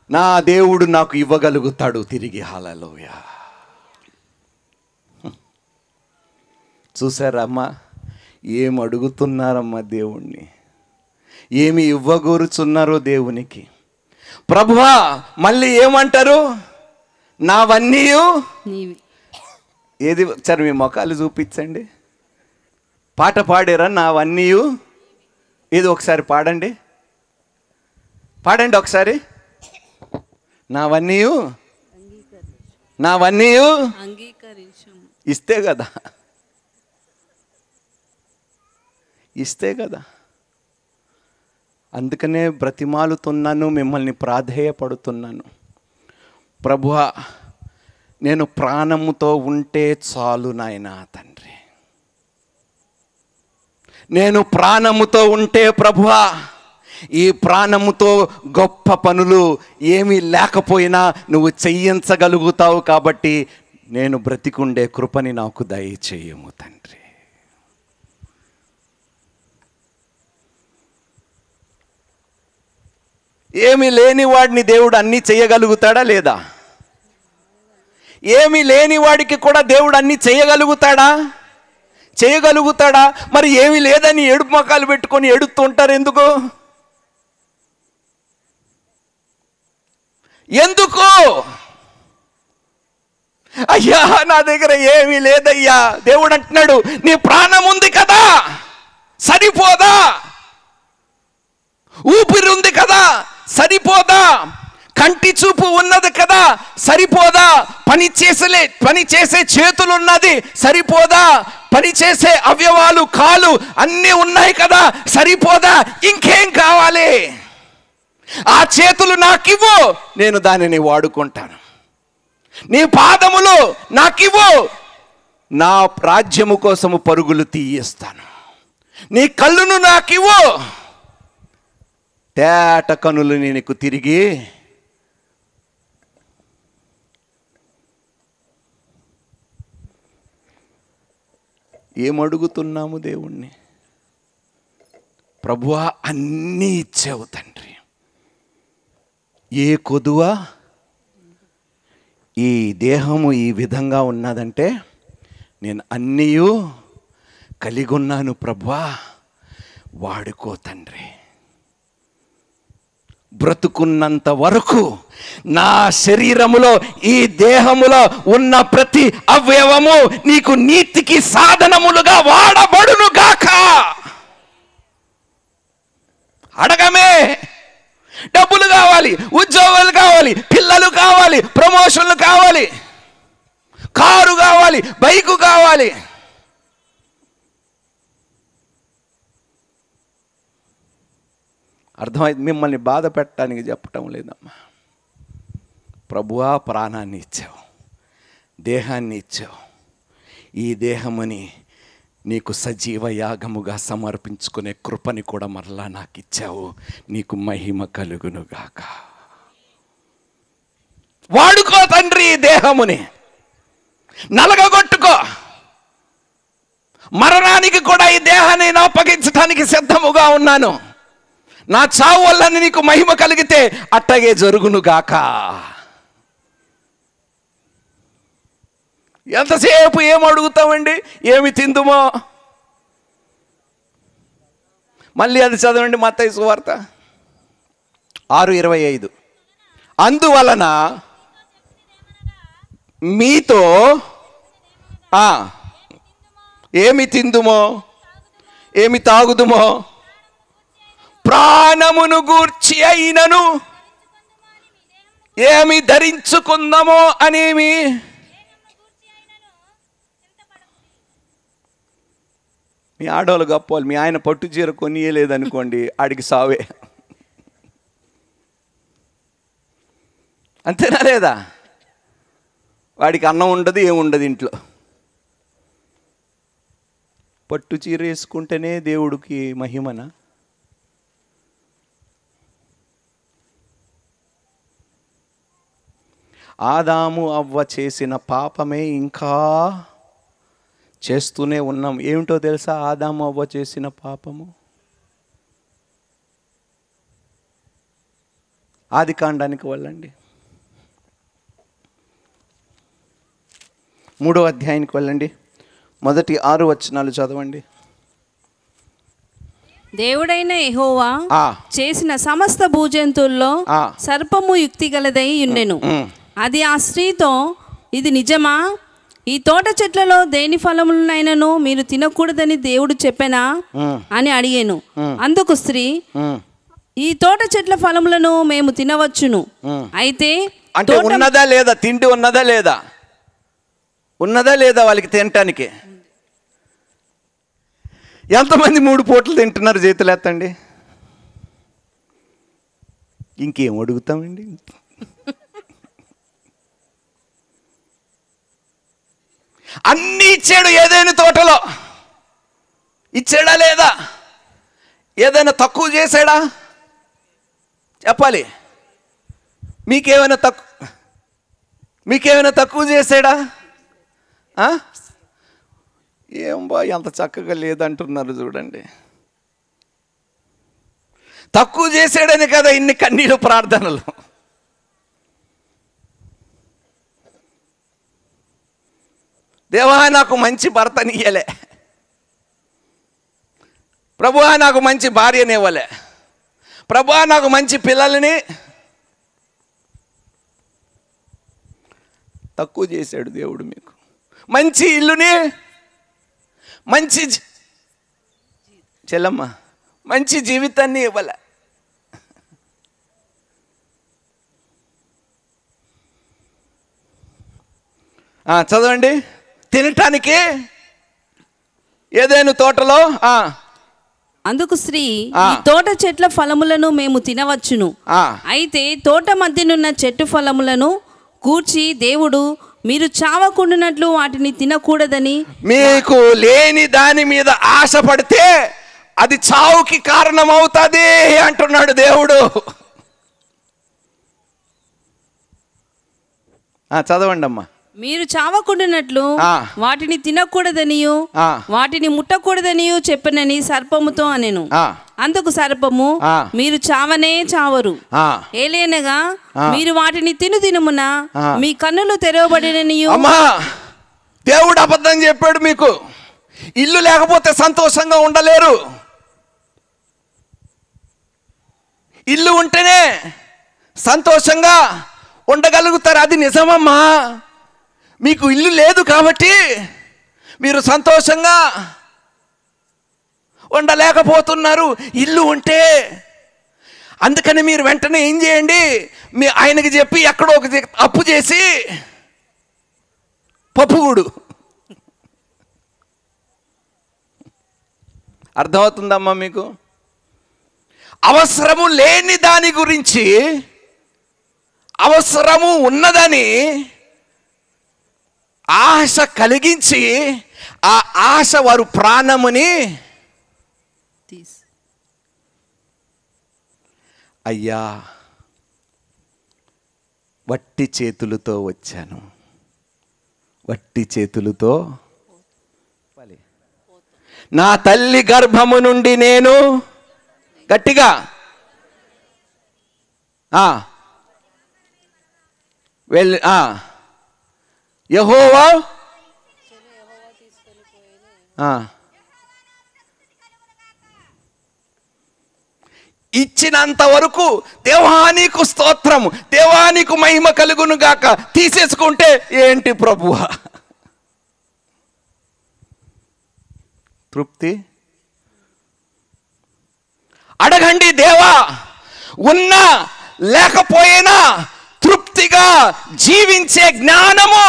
నా దేవుడు నాకు ఇవ్వగలుగుతాడు తిరిగి. హల్లెలూయా. చూసారమ్మా, ఏం అడుగుతున్నారమ్మా దేవుణ్ణి, ఏమి ఇవ్వగోరుచున్నారో దేవునికి. ప్రభువా మళ్ళీ ఏమంటారు? నావన్నీ ఏది ఒకసారి మీ మొఖాలు చూపించండి. పాట పాడారా? నావన్నీ ఏది ఒకసారి పాడండి, పాడండి ఒకసారి. నావన్నీ ఇస్తే కదా, ఇస్తే కదా. అందుకనే బ్రతిమాలుతున్నాను, మిమ్మల్ని ప్రాధేయపడుతున్నాను. ప్రభువా నేను ప్రాణముతో ఉంటే చాలు నాయనా తండ్రి, నేను ప్రాణముతో ఉంటే ప్రభువా, ఈ ప్రాణముతో గొప్ప పనులు ఏమీ లేకపోయినా నువ్వు చెయ్యించగలుగుతావు. కాబట్టి నేను బ్రతికుండే కృపని నాకు దయచేయము తండ్రి. ఏమీ లేని వాడిని దేవుడు అన్నీ చేయగలుగుతాడా లేదా? ఏమీ లేని వాడికి కూడా దేవుడు అన్నీ చేయగలుగుతాడా? చేయగలుగుతాడా? మరి ఏమీ లేదని ఏడుపు మొఖాలు పెట్టుకొని ఏడుస్తుంటారు ఎందుకు? ఎందుకు? అయ్యా నా దగ్గర ఏమీ లేదయ్యా. దేవుడు అంటున్నాడు, నీ ప్రాణం ఉంది కదా, సరిపోదా? ఊపిరి ఉంది కదా, సరిపోదా? కంటి చూపు ఉన్నది కదా, సరిపోదా? పని చేసే చేతులు ఉన్నది, సరిపోదా? పని చేసే అవయవాలు, కాలు అన్నీ ఉన్నాయి కదా, సరిపోదా? ఇంకేం కావాలి? ఆ చేతులు నాకివ్వు, నేను దానిని వాడుకుంటాను. నీ పాదములు నాకివ్వు, నా రాజ్యము కోసము పరుగులు తీయిస్తాను. నీ కళ్ళును నాకివ్వు, తేట కనులు నీకు తిరిగి ఏమడుగుతున్నాము దేవుణ్ణి? ప్రభువా అన్నీ ఇచ్చావు తండ్రి, ఏ కొదువా ఈ దేహము ఈ విధంగా ఉన్నదంటే నేను అన్నీ కలిగి ఉన్నాను ప్రభువా, వాడుకో తండ్రి. బ్రతుకున్నంత వరకు నా శరీరములో, ఈ దేహములో ఉన్న ప్రతి అవయవము నీకు నీతికి సాధనములుగా వాడబడును గాక. అడగమే. డబ్బులు కావాలి, ఉద్యోగాలు కావాలి, పిల్లలు కావాలి, ప్రమోషన్లు కావాలి, కారు కావాలి, బైకు కావాలి. అర్థమైంది? మిమ్మల్ని బాధ పెట్టడానికి చెప్పటం లేదమ్మా. ప్రభువా ప్రాణాన్ని ఇచ్చావు, దేహాన్ని ఇచ్చావు, ఈ దేహముని నీకు సజీవ యాగముగా సమర్పించుకునే కృపని కూడా మరలా నాకు ఇచ్చావు. నీకు మహిమ కలుగునుగాక. వాడుకో తండ్రి ఈ దేహముని, నలగగొట్టుకో. మరణానికి కూడా ఈ దేహాన్ని నేను అప్పగించడానికి సిద్ధముగా ఉన్నాను. నా చావు వల్ల నీకు మహిమ కలిగితే అట్టగే జరుగునుగాక. ఎంతసేపు ఏం అడుగుతామండి? ఏమి తిందుమో? మళ్ళీ అది చదవండి, మత్తయి సువార్త 6:25. అందువలన మీతో ఏమి తిందుమో, ఏమి తాగుదుమో, ప్రాణమును గూర్చి అయినను ఏమి ధరించుకుందామో అనేమి. మీ ఆడవాళ్ళు గొప్పవాళ్ళు. మీ ఆయన పట్టు చీర కొనియలేదనుకోండి, ఆడికి సావే. అంతేనా లేదా? వాడికి అన్నం ఉండదు, ఏముండదు ఇంట్లో. పట్టు చీర వేసుకుంటేనే దేవుడికి మహిమనా? ఆదాము అవ్వ చేసిన పాపమే ఇంకా చేస్తూనే ఉన్నాం. ఏమిటో తెలుసా ఆదాము అవ్వ చేసిన పాపము? ఆదికాండానికి వెళ్ళండి, 3వ అధ్యాయానికి వెళ్ళండి, మొదటి 6 వచనాలు చదవండి. దేవుడైన యెహోవా చేసిన సమస్త భూజంతువుల్లో సర్పము యుక్తి గలదై ఉండెను. అది ఆ స్త్రీతో, ఇది నిజమా? ఈ తోట చెట్లలో దేని ఫలములనైనను మీరు తినకూడదని దేవుడు చెప్పెనా అని అడిగాను. అందుకు స్త్రీ, ఈ తోట చెట్ల ఫలములను మేము తినవచ్చును. అయితే అంటే ఉన్నదా లేదా, తిండి ఉన్నదా లేదా, ఉన్నదా లేదా వాళ్ళకి తినటానికి? ఎంతమంది 3 పూటలు తింటున్నారు? చేతులు ఎత్తండి. ఇంకేం అడుగుతామండి? అన్నీ ఇచ్చాడు ఏదైనా తోటలో. ఇచ్చాడా లేదా? ఏదైనా తక్కువ చేశాడా? చెప్పాలి. మీకేమైనా తక్కువ చేశాడా? ఏం బా ఎంత చక్కగా లేదంటున్నారు చూడండి. తక్కువ చేశాడని కదా ఇన్ని కన్నీళ్ళు ప్రార్థనలు. దేవా నాకు మంచి భర్తనియ్యలే, ప్రభువా నాకు మంచి భార్యనివ్వలే, ప్రభువా నాకు మంచి పిల్లల్ని. తక్కువ చేశాడు దేవుడు మీకు. మంచి ఇల్లుని, మంచి చెల్లమ్మ మంచి జీవితాన్ని ఇవ్వలే. చదవండి. తినటానికి ఏదైనా తోటలో. అందుకు స్త్రీ, ఈ తోట చెట్ల ఫలములను మేము తినవచ్చును. అయితే తోట మధ్యనున్న చెట్టు ఫలములను కూర్చి దేవుడు మీరు చావకుండానట్లు వాటిని తినకూడదని, మీకు లేని దాని మీద ఆశపడితే అది చావుకి కారణమవుతుంది అంటున్నాడు దేవుడు. చదవండి అమ్మా. మీరు చావకుండానట్లు వాటిని తినకూడదనియు వాటిని ముట్టకూడదనియు చెప్పనని సర్పముతో అనెను. అందుకు సర్పము, మీరు చావనే చావరు, ఏలైనగా మీరు వాటిని తినుదినమున మీ కన్నులు తెరవబడిననియు. అమ్మా, దేవుడు అబద్ధం చెప్పాడు. మీకు ఇల్లు లేకపోతే సంతోషంగా ఉండలేరు. ఇల్లు ఉంటేనే సంతోషంగా ఉండగలుగుతారు. అది నిజమమ్మా. మీకు ఇల్లు లేదు కాబట్టి మీరు సంతోషంగా ఉండలేకపోతున్నారు. ఇల్లు ఉంటే. అందుకని మీరు వెంటనే ఏం చేయండి, మీ ఆయనకి చెప్పి ఎక్కడో ఒక అప్పు చేసి పప్పుగూడు. అర్థమవుతుందమ్మా మీకు? అవసరము లేని దాని గురించి అవసరము ఉన్నదని ఆశ కలిగించి ఆ ఆశ వారు ప్రాణముని అయ్యా వట్టి చేతులతో వచ్చాను, వట్టి చేతులతో నా తల్లి గర్భము నుండి నేను గట్టిగా వెళ్ళి యెహోవా ఇచ్చినంత వరకు దేవానికి స్తోత్రం, దేవానికి మహిమ కలుగును గాక. తీసేసుకుంటే ఏంటి ప్రభువా తృప్తి? అడగండి, దేవా ఉన్నా లేకపోయినా తృప్తిగా జీవించే జ్ఞానము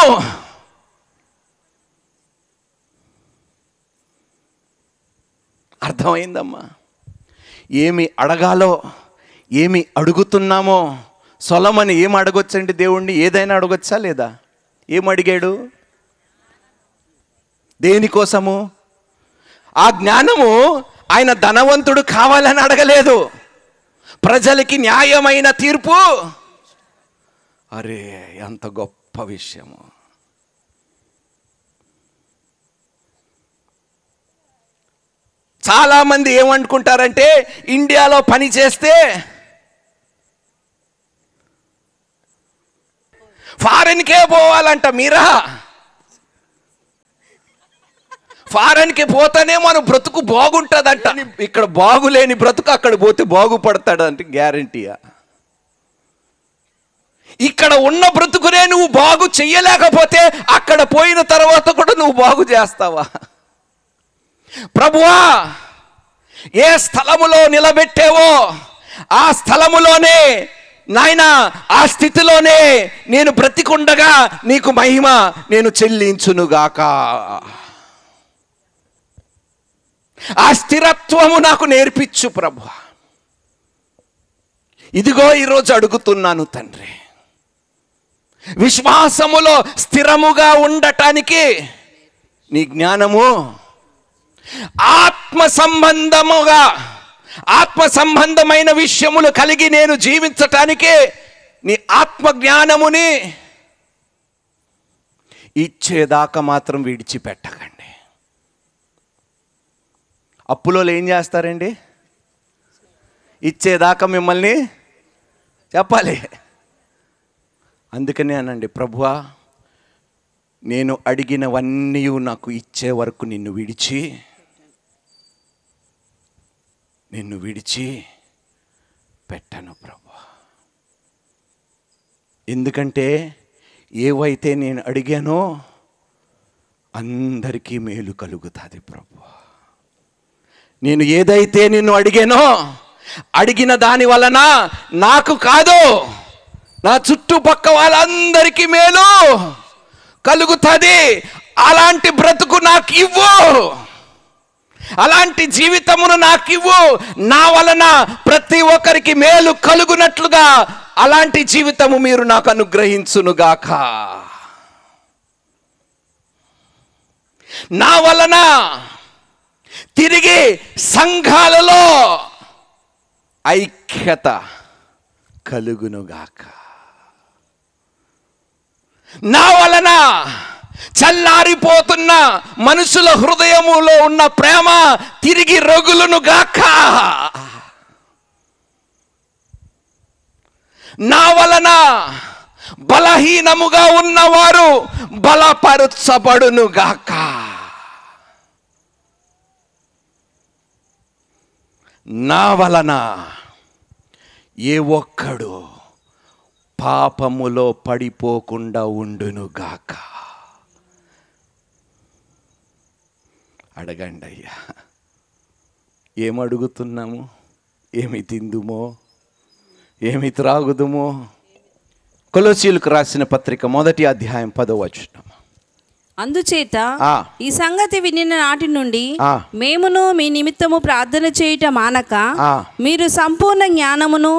అర్థమైందమ్మా. ఏమి అడగాలో, ఏమి అడుగుతున్నామో. సొలొమోను ఏం అడగొచ్చండి దేవుణ్ణి? ఏదైనా అడగొచ్చా లేదా? ఏం అడిగాడు? దేనికోసము? ఆ జ్ఞానము ఆయన ధనవంతుడు కావాలని అడగలేదు, ప్రజలకి న్యాయమైన తీర్పు. అరే ఎంత గొప్ప విషయము. చాలామంది ఏమనుకుంటారంటే ఇండియాలో పని చేస్తే ఫారెన్కే పోవాలంట. మీరా ఫారెన్కి పోతానే మన బ్రతుకు బాగుంటుందంట. ఇక్కడ బాగులేని బ్రతుకు అక్కడ పోతే బాగుపడతాడంటే గ్యారంటీయా? ఇక్కడ ఉన్న బ్రతుకునే నువ్వు బాగు చెయ్యలేకపోతే అక్కడ పోయిన తర్వాత కూడా నువ్వు బాగు చేస్తావా? ప్రభువా, ఏ స్థలములో నిలబెట్టేవో ఆ స్థలములోనే నాయనా, ఆ స్థితిలోనే నేను బ్రతికుండగా నీకు మహిమ నేను చెల్లించునుగాక. ఆ స్థిరత్వము నాకు నేర్పించు ప్రభువా. ఇదిగో ఈరోజు అడుగుతున్నాను తండ్రి, విశ్వాసములో స్థిరముగా ఉండటానికి నీ జ్ఞానము, ఆత్మ సంబంధమైన విషయములు కలిగి నేను జీవించటానికి నీ ఆత్మ జ్ఞానముని ఇచ్చేదాకా మాత్రం విడిచిపెట్టకండి. అప్పులో ఏం చేస్తారండి? ఇచ్చేదాకా మిమ్మల్ని చెప్పాలి. అందుకనే అనండి, ప్రభువా నేను అడిగినవన్నీ నాకు ఇచ్చే వరకు నిన్ను విడిచి పెట్టను ప్రభువా. ఎందుకంటే ఏవైతే నేను అడిగానో అందరికీ మేలు కలుగుతుంది ప్రభువా. నేను ఏదైతే నిన్ను అడిగానో అడిగిన దాని వలన నాకు కాదు, నా చుట్టుపక్క వాళ్ళందరికీ మేలు కలుగుతుంది. అలాంటి బ్రతుకు నాకు ఇవ్వు, అలాంటి జీవితమును నాకు ఇవ్వు. నా వలన ప్రతి ఒక్కరికి మేలు కలుగునట్లుగా అలాంటి జీవితము మీరు నాకు అనుగ్రహించునుగాక. నా వలన తిరిగి సంఘాలలో ఐక్యత కలుగునుగాక. నా వలన చల్లారిపోతున్న మనుషుల హృదయములో ఉన్న ప్రేమ తిరిగి రగులునుగాక. నా వలన బలహీనముగా ఉన్నవారు బలపరచబడునుగాక. నా వలన ఏ ఒక్కడు పాపములో పడిపోకుండా ఉండునుగాక. అడగండి అయ్యా, ఏమడుగుతున్నాము? ఏమి తిందుమో, ఏమి త్రాగుదుమో? కొలొస్సీయులకు రాసిన పత్రిక 1వ అధ్యాయం 10వ వచనం. అందుచేత ఈ సంగతి వినిన నాటి నుండి మేమును మీ నిమిత్తము ప్రార్థన చేయుట మానక, మీరు సంపూర్ణ జ్ఞానమును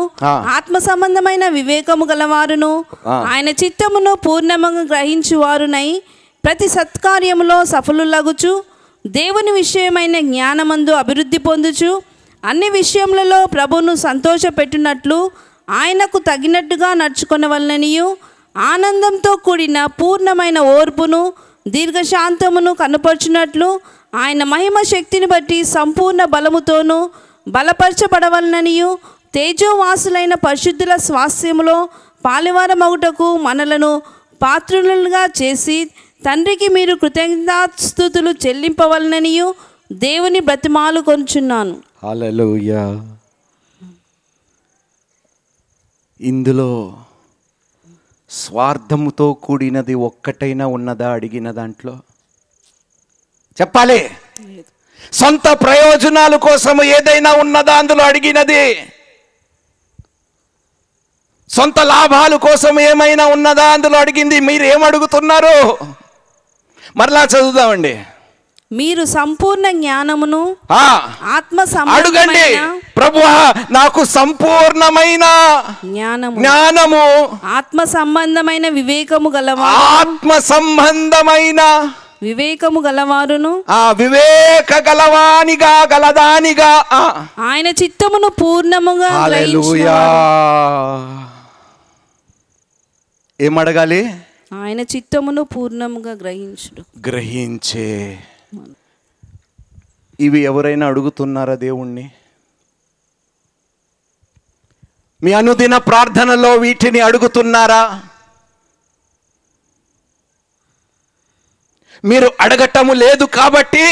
ఆత్మ సంబంధమైన వివేకము గలవారును ఆయన చిత్తమును పూర్ణముగా గ్రహించువారునై ప్రతి సత్కార్యములో సఫలులగుచు దేవుని విషయమైన జ్ఞానమందు అభివృద్ధి పొందుచు అన్ని విషయములలో ప్రభువును సంతోషపెట్టునట్లు ఆయనకు తగినట్టుగా నడుచుకొనవలననియు, ఆనందంతో కూడిన పూర్ణమైన ఓర్పును దీర్ఘశాంతమును కనపరచునట్లు ఆయన మహిమ శక్తిని బట్టి సంపూర్ణ బలముతోనూ బలపరచబడవలననియు, తేజోవాసులైన పరిశుద్ధుల స్వాస్థ్యములో పాలివారమగుటకు మనలను పాత్రులుగా చేసి తండ్రికి మీరు కృతజ్ఞతాస్తుతులు చెల్లింపవలననియు దేవుని బ్రతిమాలు కొనుచున్నాను. హల్లెలూయా. ఇందులో స్వార్థముతో కూడినది ఒక్కటైనా ఉన్నదా? అడిగిన దాంట్లో చెప్పాలి. సొంత ప్రయోజనాల కోసం ఏదైనా ఉన్నదా అందులో అడిగినది? సొంత లాభాల కోసం ఏమైనా ఉన్నదా అందులో అడిగింది? మీరు ఏమడుగుతున్నారు? మరలా చదువుదామండి. మీరు సంపూర్ణ జ్ఞానమును ఆత్మ అడుగండి. ప్రభువా నాకు సంపూర్ణమైన జ్ఞానము ఆత్మ సంబంధమైన వివేకము గలవారును వివేక గలవానిగా గలదానిగా ఆయన చిత్తమును పూర్ణముగా ఏమడగాలి? ఆయన చిత్తమును పూర్ణముగా గ్రహించే. ఇవి ఎవరైనా అడుగుతున్నారా దేవుణ్ణి? మీ అనుదిన ప్రార్థనలో వీటిని అడుగుతున్నారా? మీరు అడగటము లేదు కాబట్టి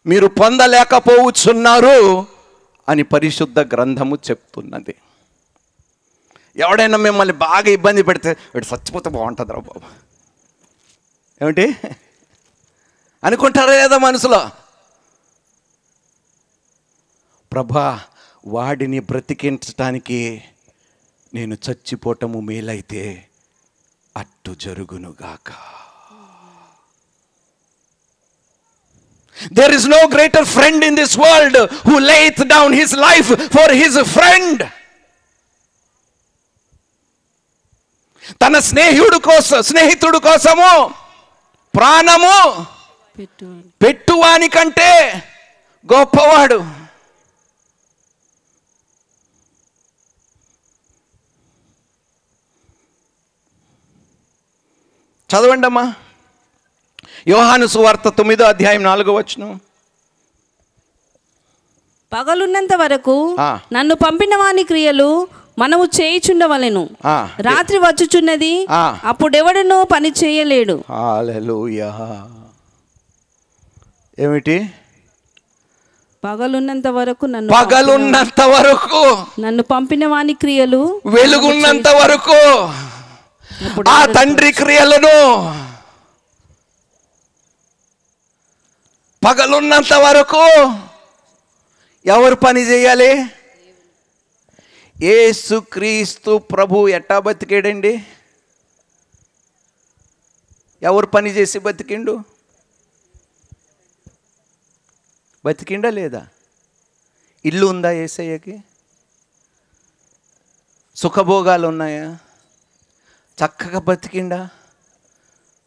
మీరు పొందలేకపోవచ్చున్నారు అని పరిశుద్ధ గ్రంథము చెప్తున్నది. ఎవడైనా మిమ్మల్ని బాగా ఇబ్బంది పెడితే వీడు చచ్చిపోతే బాగుంటుందిరా బాబు ఏమిటి అనుకుంటారా లేదా మనసులో? ప్రభా, వాడిని బ్రతికించటానికి నేను చచ్చిపోవటము మేలైతే అట్టు జరుగునుగాక. There is no greater friend in this world who layeth down his life for his friend. తన స్నేహితుడు కోసము ప్రాణము పెట్టువానికంటే గొప్పవాడు. చదవండి అమ్మా, యోహాను సువార్త 9వ అధ్యాయం 4వ వచనం. పగలున్నంత వరకు నన్ను పంపిన వాని క్రియలు మనము చేయుచుండవలెను. రాత్రి వచ్చుచున్నది, అప్పుడెవడునో పని చేయలేడు. హల్లెలూయా. ఏమిటి? పగలున్నంత వరకు నన్ను పంపిన వాని క్రియలు, వెలుగున్నంత వరకు ఆ తండ్రి క్రియలను, పగలున్నంత వరకు ఎవరు పని చేయాలి? యేసుక్రీస్తు ప్రభు ఎట్టా బతికాడండి? ఎవరు పని చేసి బతికిండు? బతికిండా లేదా? ఇల్లు ఉందా యేసయ్యకి? సుఖభోగాలు ఉన్నాయా? చక్కగా బతికిండా?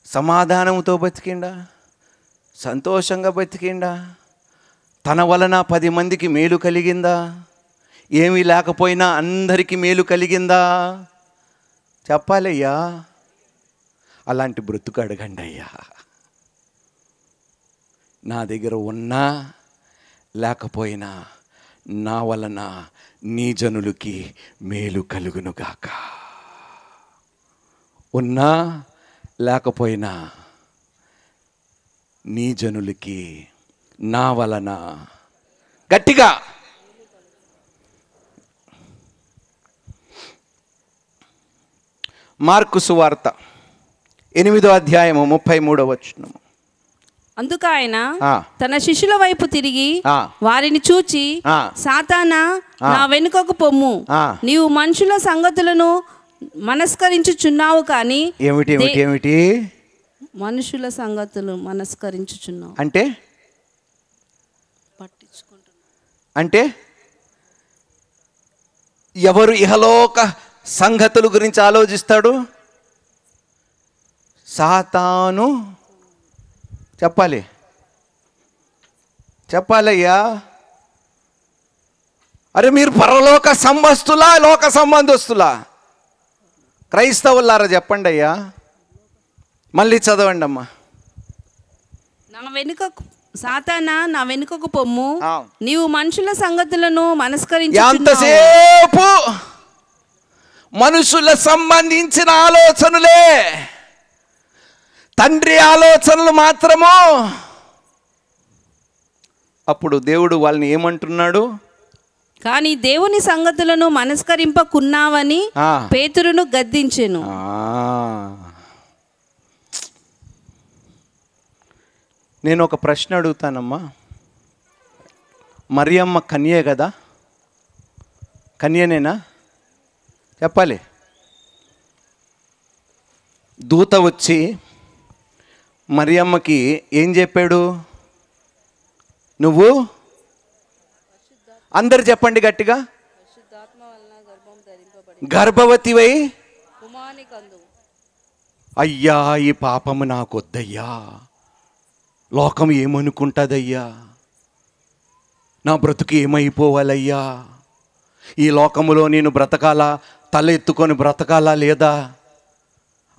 సమాధానంతో బతికిండా? సంతోషంగా బతికిండా? తన వలన 10 మందికి మేలు కలిగిందా? ఏమీ లేకపోయినా అందరికీ మేలు కలిగిందా? చెప్పాలయ్యా. అలాంటి బ్రతుకు అడగండి అయ్యా. నా దగ్గర ఉన్నా లేకపోయినా నా వలన నీ జనులకి మేలు కలుగునుగాక. ఉన్నా లేకపోయినా నీ జనులకి నా వలన, గట్టిగా మార్కు సువార్త 8వ అధ్యాయము 33వ వచనం. అందుకు ఆయన తన శిష్యుల వైపు తిరిగి వారిని చూచి, సాతానా, నా వెనుకకు పొమ్ము, నీవు మనుషుల సంగతులను మనస్కరించుచున్నావు కానీ. ఏమిటి మనుషుల సంగతులు మనస్కరించుచున్నావు అంటే పట్టించుకుంటున్నా. ఎవరు ఇహలోక సంగతుల గురించి ఆలోచిస్తాడు? సాతాను. చెప్పాలయ్యా. అరే మీరు పరలోక సంబంధస్తులా లోక సంబంధస్తులా? క్రైస్తవులారా చెప్పండి అయ్యా. మళ్ళీ చదవండి అమ్మా. సాతానా, నా వెనుకకు పొమ్ము, నీవు మనుషుల సంగతులను మనస్కరించు. ఎంతసేపు మనుషుల సంబంధించిన ఆలోచనలే, తండ్రి ఆలోచనలు మాత్రము. అప్పుడు దేవుడు వాళ్ళని ఏమంటున్నాడు? కానీ దేవుని సంగతులను మనస్కరింపకున్నావని పేతురును గద్దించెను. నేను ఒక ప్రశ్న అడుగుతానమ్మా. మరియమ్మ కన్యే కదా? కన్యనేనా? చెప్పాలి. దూత వచ్చి మరియమ్మకి ఏం చెప్పాడు? నువ్వు అందరు చెప్పండి గట్టిగా, గర్భవతివై అయ్యా ఈ పాపము నాకొద్దయ్యా, లోకం ఏమనుకుంటుందయ్యా, నా బ్రతుకు ఏమైపోవాలయ్యా, ఈ లోకములో నేను బ్రతకాలా, తల ఎత్తుకొని బ్రతకాలా లేదా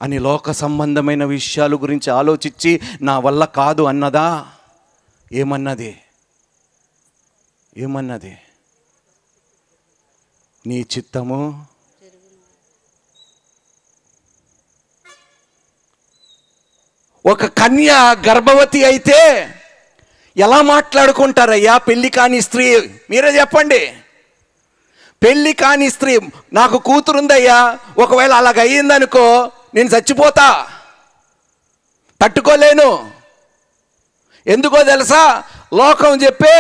అని లోక సంబంధమైన విషయాల గురించి ఆలోచించి నా వల్ల కాదు అన్నదా? ఏమన్నది? నీ చిత్తము ఒక కన్య గర్భవతి అయితే ఎలా మాట్లాడుకుంటారయ్యా పెళ్లి కాని స్త్రీ? మీరే చెప్పండి. పెళ్లి కాని స్త్రీ, నాకు కూతురుందయ్యా, ఒకవేళ అలాగ అయ్యిందనుకో నేను చచ్చిపోతా, తట్టుకోలేను. ఎందుకో తెలుసా? లోకం చెప్పే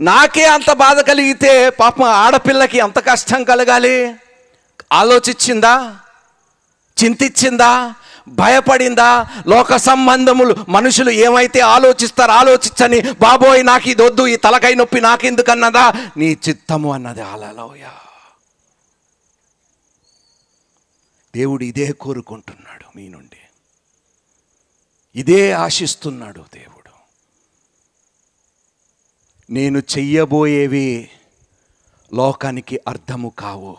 నాకే అంత బాధ కలిగితే పాపం ఆడపిల్లకి ఎంత కష్టం కలగాలి? ఆలోచించిందా? చింతించిందా? భయపడిందా? లోక సంబంధములు మనుషులు ఏమైతే ఆలోచించని, బాబోయ్ నాకు ఇది వద్దు, ఈ తలకాయ నొప్పి నాకెందుకన్నదా? నీ చిత్తము అన్నది. హల్లెలూయా. దేవుడు ఇదే కోరుకుంటున్నాడు మీ నుండి, ఇదే ఆశిస్తున్నాడు దేవుడు. నేను చెయ్యబోయేవి లోకానికి అర్థము కావు,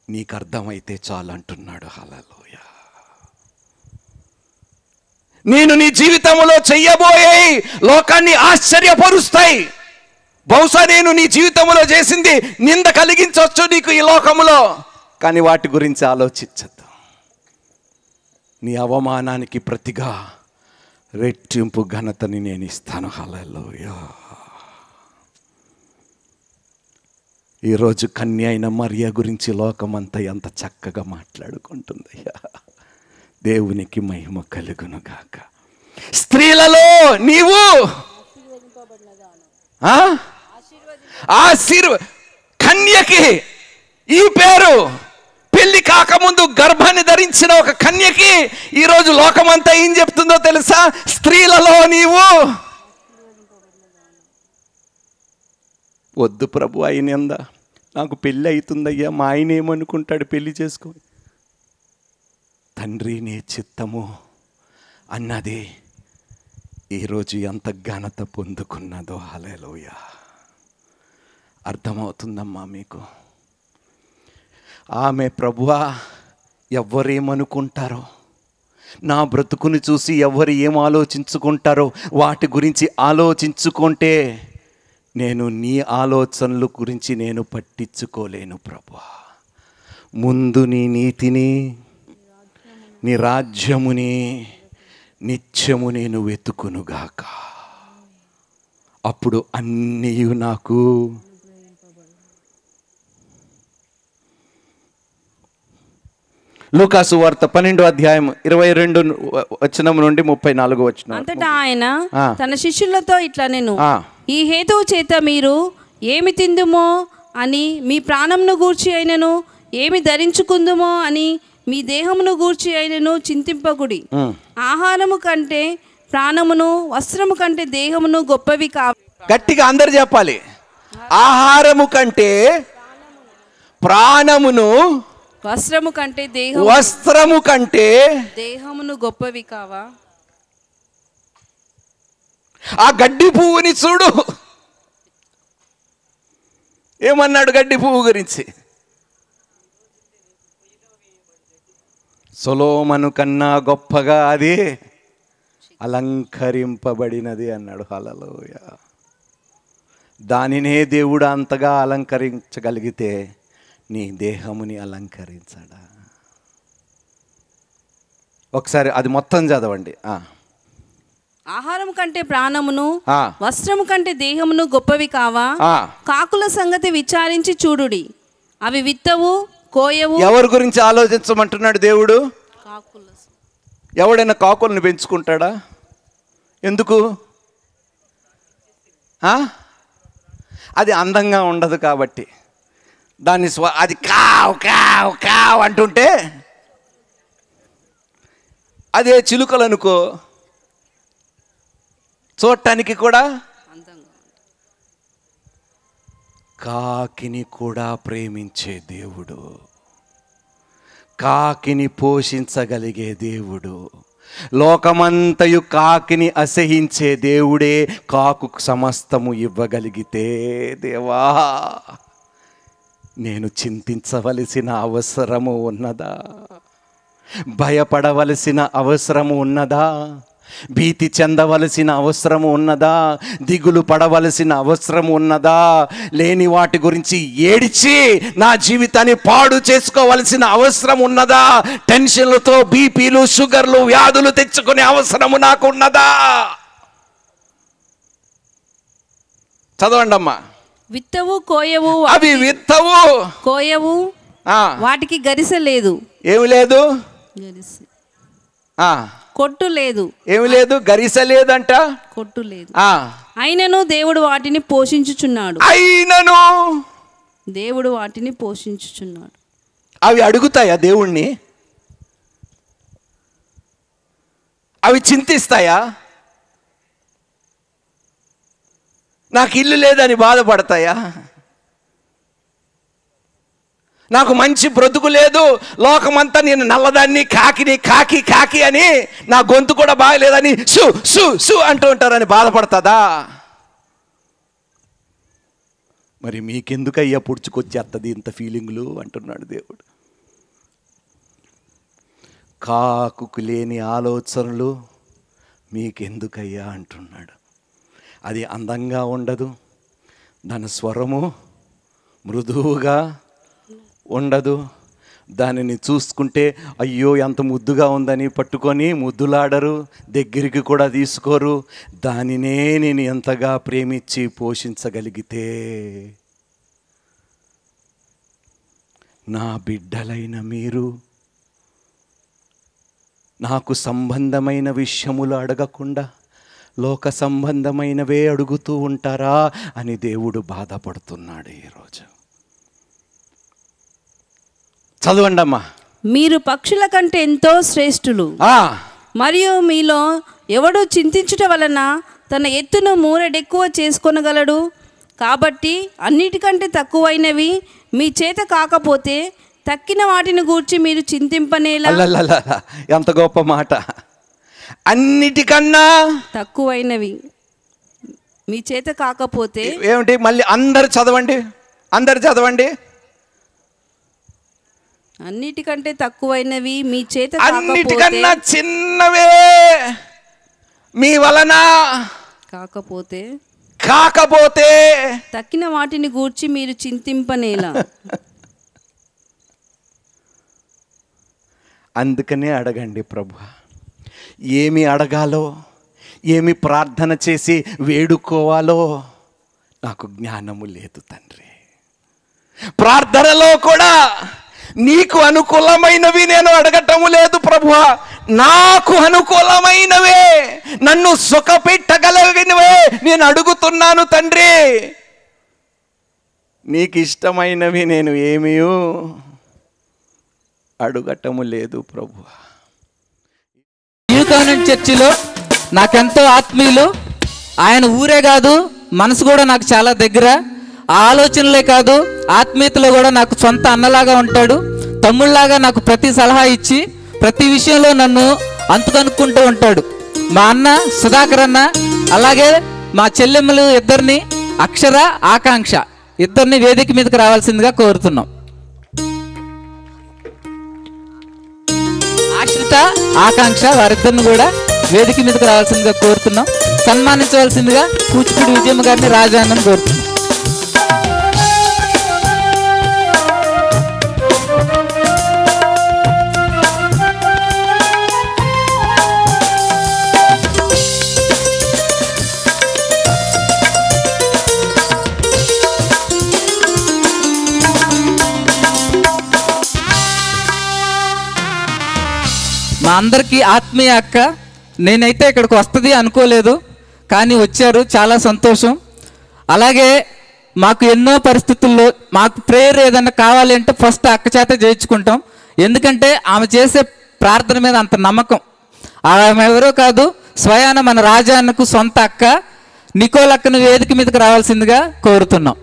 నీకు అర్థమైతే చాలు అంటున్నాడు. హల్లెలూయా. నేను నీ జీవితంలో చెయ్యబోయే లోకాన్ని ఆశ్చర్యపరుస్తాయి. బహుశా నేను నీ జీవితంలో చేసింది నింద కలిగించవచ్చు నీకు ఈ లోకములో, కానీ వాటి గురించి ఆలోచించద్దు. నీ అవమానానికి ప్రతిగా రెట్టింపు ఘనతని నేను ఇస్తాను. హల్లెలూయా. ఈరోజు కన్య అయిన మరియ గురించి లోకమంతా ఎంత చక్కగా మాట్లాడుకుంటుందయ్యా. దేవునికి మహిమ కలుగునుగాక. స్త్రీలలో నీవు కన్యకి ఈ పేరు, పెళ్లి కాకముందు గర్భాన్ని ధరించిన ఒక కన్యకి ఈరోజు లోకమంతా ఏం చెప్తుందో తెలుసా? స్త్రీలలో నీవు వద్దు ప్రభు, అయినందా నాకు పెళ్ళి అవుతుందయ్యా, మా ఆయన ఏమనుకుంటాడు పెళ్లి చేసుకొని. తండ్రి నీ చిత్తము అన్నది ఈరోజు ఎంత ఘనత పొందుకున్నదో. హల్లెలూయా. అర్థమవుతుందమ్మా మీకు? ఆమె ప్రభువా ఎవ్వరేమనుకుంటారో, నా బ్రతుకుని చూసి ఎవరు ఏం ఆలోచించుకుంటారో వాటి గురించి ఆలోచించుకుంటే నేను నీ ఆలోచనల గురించి నేను పట్టించుకోలేను ప్రభువా. ముందు నీ నీతిని, నీ రాజ్యముని నిత్యము నేను వెతుకునుగాక, అప్పుడు అన్నీ నాకు లూకాసు వార్త 12వ అధ్యాయం 22 వచనం నుండి 34 వచనం. అంతటా ఆయన తన శిష్యులతో ఇట్లా నేను, ఈ హేతువు చేత మీరు ఏమి తిందుమో అని, మీ ప్రాణమును గూర్చి అయినను ఏమి ధరించుకుందుమో అని, మీ దేహమును గూర్చి అయినను చింతింపకుడి. ఆహారము కంటే ప్రాణమును, వస్త్రము కంటే దేహమును గొప్పవి కావు. గట్టిగా అందరు చెప్పాలి. ఆహారము కంటే ప్రాణమును, వస్త్రము కంటే దేహమును గొప్పవి కావా? ఆ గడ్డి పువ్వుని చూడు, ఏమన్నాడు గడ్డి పువ్వు గురించి? సొలొమోను కన్నా గొప్పగా అది అలంకరింపబడినది అన్నాడు. హల్లెలూయా. దానినే దేవుడు అంతగా అలంకరించగలిగితే నీ దేహముని అలంకరించడా? ఒకసారి అది మొత్తం చదవండి. ఆహారం కంటే ప్రాణమును, వస్త్రము కంటే దేహమును గొప్పవి కావా? కాకుల సంగతి విచారించి చూడుడి, అవి విత్తవు కోయవు. ఎవరి గురించి ఆలోచించమంటున్నాడు దేవుడు? ఎవడైనా కాకులను పెంచుకుంటాడా? ఎందుకు? అది అందంగా ఉండదు కాబట్టి. దాన్ని అది కావ్ కావ్ కావ్ అంటుంటే, అదే చిలుకలు అనుకో చూడటానికి కూడా. కాకిని కూడా ప్రేమించే దేవుడు, కాకిని పోషించగలిగే దేవుడు, లోకమంతయు కాకిని అసహించే దేవుడే కాకు సమస్తము ఇవ్వగలిగితే, దేవా నేను చింతించవలసిన అవసరము ఉన్నదా? భయపడవలసిన అవసరము ఉన్నదా? భీతి చెందవలసిన అవసరం ఉన్నదా? దిగులు పడవలసిన అవసరం ఉన్నదా? లేని వాటి గురించి ఏడిచి నా జీవితాన్ని పాడు చేసుకోవలసిన అవసరం ఉన్నదా? టెన్షన్లతో బీపీలు, షుగర్లు, వ్యాధులు తెచ్చుకునే అవసరము నాకు ఉన్నదా? చదవండి అమ్మా. విత్తవు కోయవు, అవి విత్తవు కోయవు, వాటికి గరిస లేదు. ఏమి లేదు? కొట్టు లేదు. ఏమి లేదు? గరిస లేదంట, కొట్టు లేదు. అయినను దేవుడు వాటిని పోషించుచున్నాడు. అయినను దేవుడు వాటిని పోషించుచున్నాడు. అవి అడుగుతాయా దేవుణ్ణి? అవి చింతిస్తాయా? నాకు ఇల్లు లేదని బాధపడతాయా? నాకు మంచి బ్రతుకు లేదు, లోకమంతా నేను నల్లదాన్ని, కాకి కాకి అని, నా గొంతు కూడా బాగలేదని సు సు సు అంటూ ఉంటారని బాధపడుతుందా? మరి మీకెందుకయ్యా పుడుచుకొచ్చేస్తుంది ఇంత ఫీలింగ్లు అంటున్నాడు దేవుడు. కాకుకు లేని ఆలోచనలు మీకెందుకయ్యా అంటున్నాడు. అది అందంగా ఉండదు, దాని స్వరము మృదువుగా ఉండదు, దానిని చూసుకుంటే అయ్యో ఎంత ముద్దుగా ఉందని పట్టుకొని ముద్దులాడరు, దగ్గరికి కూడా తీసుకోరు. దానినే నేను ఎంతగా ప్రేమించి పోషించగలిగితే నా బిడ్డలైన మీరు నాకు సంబంధమైన విషయములు అడగకుండా లోక సంబంధమైనవే అడుగుతూ ఉంటారా అని దేవుడు బాధపడుతున్నాడు ఈరోజు. చదవండి అమ్మా. మీరు పక్షుల కంటే ఎంతో శ్రేష్ఠులు, మరియు మీలో ఎవడు చింతించుట వలన తన ఎత్తును మూరెడెక్కువ చేసుకొనగలడు. కాబట్టి అన్నిటికంటే తక్కువైనవి మీ చేత కాకపోతే తక్కిన వాటిని గూర్చి మీరు చింతింపనేలా. ఎంత గొప్ప మాట! అన్నిటికన్నా తక్కువైనవి మీ చేత కాకపోతే ఏమిటి? మళ్ళీ అందరు చదవండి, అందరు చదవండి. అన్నిటికంటే తక్కువైనవి మీ చేత అన్నిటికన్నా చిన్నవే మీ వలన కాకపోతే తక్కిన వాటిని గూర్చి మీరు చింతింపనేలా. అందుకనే అడగండి ప్రభు. ఏమి అడగాలో, ఏమి ప్రార్థన చేసి వేడుకోవాలో నాకు జ్ఞానము లేదు తండ్రి. ప్రార్థనలో కూడా నీకు అనుకూలమైనవి నేను అడగటము లేదు ప్రభువా, నాకు అనుకూలమైనవే, నన్ను సుఖపెట్టగలిగినవే నేను అడుగుతున్నాను తండ్రి. నీకు ఇష్టమైనవి నేను ఏమీ అడగటము లేదు ప్రభువా. చర్చిలో నాకెంతో ఆత్మీయులు. ఆయన ఊరే కాదు, మనసు కూడా నాకు చాలా దగ్గర. ఆలోచనలే కాదు, ఆత్మీయతలో కూడా నాకు సొంత అన్నలాగా ఉంటాడు. తమ్ముళ్ళలాగా నాకు ప్రతి సలహా ఇచ్చి ప్రతి విషయంలో నన్ను అంతుకనుక్కుంటూ ఉంటాడు. మా అన్న సుధాకర్ అన్న, అలాగే మా చెల్లెమ్మలు ఇద్దరిని, అక్షర ఆకాంక్ష ఇద్దరిని వేదిక మీదకి రావాల్సిందిగా కోరుతున్నాం. ఆశ్రిత ఆకాంక్ష వారిద్దరిని కూడా వేదిక మీదకి రావాల్సిందిగా కోరుతున్నాం. సన్మానించవలసిందిగా కూచిపూడి విజయమ్మ గారిని, రాజాన్నని కోరుతున్నాం. మా అందరికీ ఆత్మీయ అక్క. నేనైతే ఇక్కడికి వస్తుంది అనుకోలేదు, కానీ వచ్చారు, చాలా సంతోషం. అలాగే మాకు ఎన్నో పరిస్థితుల్లో మాకు ప్రేయర్ ఏదన్నా కావాలి అంటే ఫస్ట్ అక్క చేత చేయించుకుంటాం. ఎందుకంటే ఆమె చేసే ప్రార్థన మీద అంత నమ్మకం. ఆమె ఎవరో కాదు, స్వయాన మన రాజాన్నకు సొంత అక్క. నికోల్ అక్కను వేదిక మీదకి రావాల్సిందిగా కోరుతున్నాం.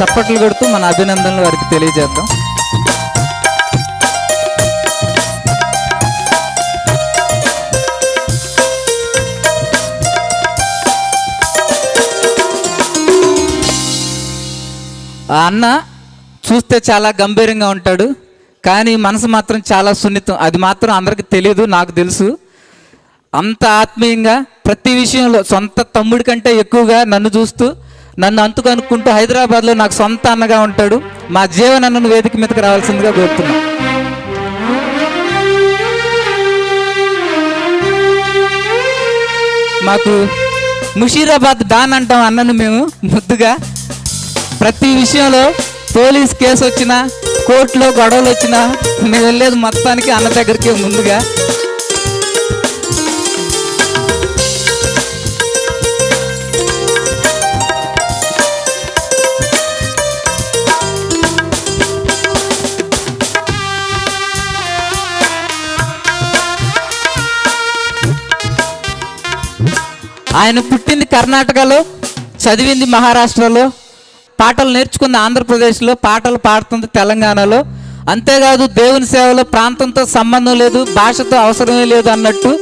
చప్పట్లు కొడుతూ మన అభినందనలు వారికి తెలియజేద్దాం. ఆ అన్న చూస్తే చాలా గంభీరంగా ఉంటాడు, కానీ మనసు మాత్రం చాలా సున్నితం. అది మాత్రం అందరికీ తెలియదు, నాకు తెలుసు. అంత ఆత్మీయంగా ప్రతి విషయంలో సొంత తమ్ముడి కంటే ఎక్కువగా నన్ను చూస్తూ నన్ను అంతుకనుక్కుంటూ హైదరాబాద్లో నాకు సొంత అన్నగా ఉంటాడు. మా జీవన్ అన్నను వేదిక మీదకి రావాల్సిందిగా కోరుతున్నాం. మాకు ముషీరాబాద్ డాన్ అంటాం అన్నను మేము ముద్దుగా. ప్రతి విషయంలో పోలీస్ కేసు వచ్చినా, కోర్టులో గొడవలు వచ్చినా మేము వెళ్ళేది మొత్తానికి అన్న దగ్గరికి ముందుగా. ఆయన పుట్టింది కర్ణాటకలో, చదివింది మహారాష్ట్రలో, పాటలు నేర్చుకుంది ఆంధ్రప్రదేశ్లో, పాటలు పాడుతుంది తెలంగాణలో. అంతేకాదు దేవుని సేవలో ప్రాంతంతో సంబంధం లేదు, భాషతో అవసరమే లేదు అన్నట్టు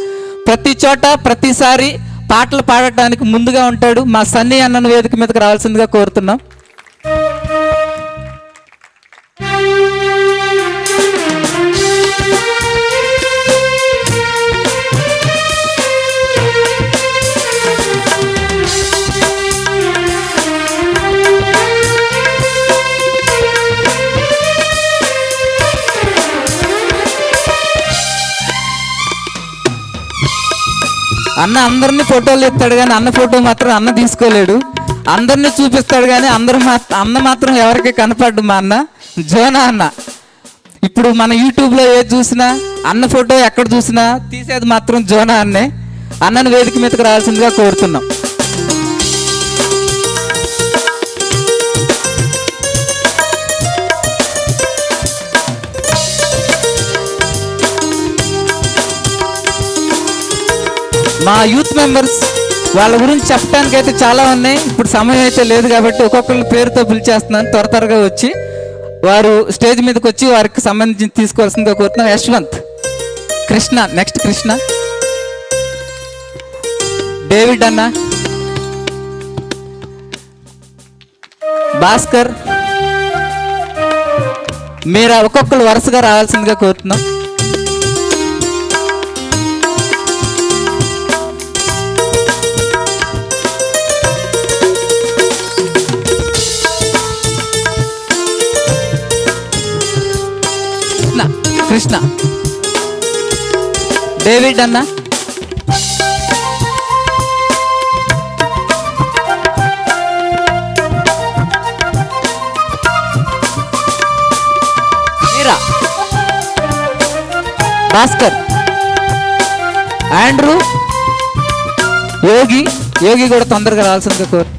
ప్రతి చోట ప్రతిసారి పాటలు పాడటానికి ముందుగా ఉంటాడు. మా సన్నీ అన్నను వేదిక మీదకి రావాల్సిందిగా కోరుతున్నాం. అన్న అందరినీ ఫోటోలు ఎత్తాడు, కానీ అన్న ఫోటో మాత్రం అన్న తీసుకోలేడు. అందరినీ చూపిస్తాడు, కానీ అన్న మాత్రం ఎవరికి కనపడ్డు. మా అన్న జోనా అన్న ఇప్పుడు మన యూట్యూబ్లో ఏది చూసినా, అన్న ఫోటో ఎక్కడ చూసినా తీసేది మాత్రం జోనా అన్నే. అన్నను వేదిక మీదకి రావాల్సిందిగా కోరుతున్నాం. మా యూత్ మెంబర్స్ వాళ్ళ గురించి చెప్పడానికి అయితే చాలా ఉన్నాయి, ఇప్పుడు సమయం అయితే లేదు కాబట్టి ఒక్కొక్కరి పేరుతో పిలిచేస్తున్నాను. త్వరగా వచ్చి వారు స్టేజ్ మీదకి వచ్చి వారికి సంబంధించి తీసుకోవాల్సిందిగా కోరుతున్నాం. యశ్వంత్, కృష్ణ, నెక్స్ట్ కృష్ణ, డేవిడ్ అన్న, భాస్కర్, మీరా ఒక్కొక్కరు వరుసగా రావాల్సిందిగా కోరుతున్నాం. కృష్ణ, డేవిడ్ అన్న, మీరా, భాస్కర్, ఆండ్రూ, యోగి కూడా తొందరగా రావాల్సిందిగా కోరు.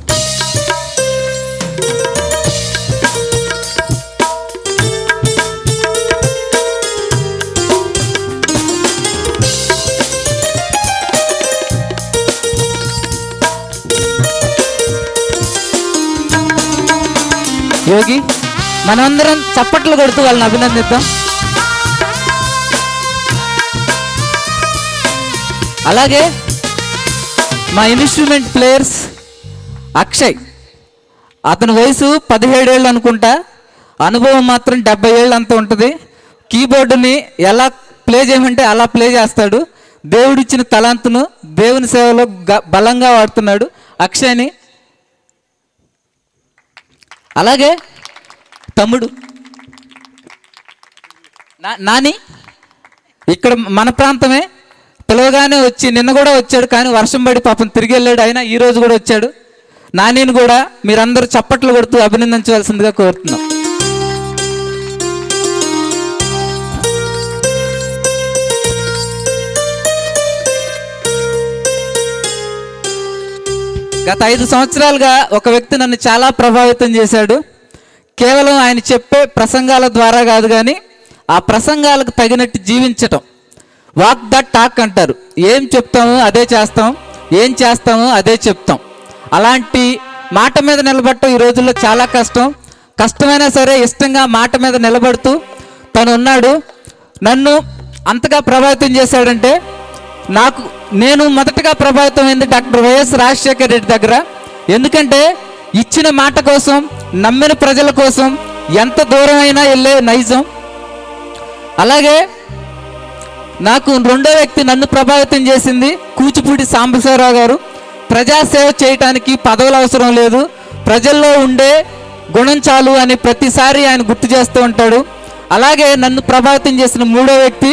యోగి, మనమందరం చప్పట్లు కొడుతూ వాళ్ళని అభినందిద్దాం. అలాగే మా ఇన్స్ట్రుమెంట్ ప్లేయర్స్ అక్షయ్, అతని వయసు 17 ఏళ్ళు అనుకుంటా, అనుభవం మాత్రం 70 ఏళ్ళు అంత ఉంటుంది. కీబోర్డుని ఎలా ప్లే చేయమంటే అలా ప్లే చేస్తాడు. దేవుడిచ్చిన తలాంతును దేవుని సేవలో బలంగా వాడుతున్నాడు అక్షయ్ని. అలాగే తమ్ముడు నాని, ఇక్కడ మన ప్రాంతమే, పిలవగానే వచ్చి నిన్న కూడా వచ్చాడు, కానీ వర్షం పడి పాపం తిరిగి వెళ్ళాడు. అయినా ఈరోజు కూడా వచ్చాడు. నానిని కూడా మీరందరూ చప్పట్లు కొడుతూ అభినందించవలసిందిగా కోరుతున్నాం. గత 5 సంవత్సరాలుగా ఒక వ్యక్తి నన్ను చాలా ప్రభావితం చేశాడు. కేవలం ఆయన చెప్పే ప్రసంగాల ద్వారా కాదు, కానీ ఆ ప్రసంగాలకు తగినట్టు జీవించటం. వాక్ దట్ టాక్ అంటారు. ఏం చెప్తామో అదే చేస్తాం, ఏం చేస్తామో అదే చెప్తాం. అలాంటి మాట మీద నిలబడటం ఈ రోజుల్లో చాలా కష్టం. కష్టమైనా సరే ఇష్టంగా మాట మీద నిలబడుతూ తను ఉన్నాడు. నన్ను అంతగా ప్రభావితం చేశాడంటే నేను మొదటగా ప్రభావితం అయింది డాక్టర్ వైఎస్ రాజశేఖర రెడ్డి దగ్గర. ఎందుకంటే ఇచ్చిన మాట కోసం, నమ్మిన ప్రజల కోసం ఎంత దూరమైనా వెళ్ళే నైజం. అలాగే నాకు రెండో వ్యక్తి నన్ను ప్రభావితం చేసింది కూచిపూడి సాంబశివరావు గారు. ప్రజాసేవ చేయటానికి పదవులు అవసరం లేదు, ప్రజల్లో ఉండే గుణం చాలు అని ప్రతిసారి ఆయన గుర్తు చేస్తూ ఉంటాడు. అలాగే నన్ను ప్రభావితం చేసిన మూడో వ్యక్తి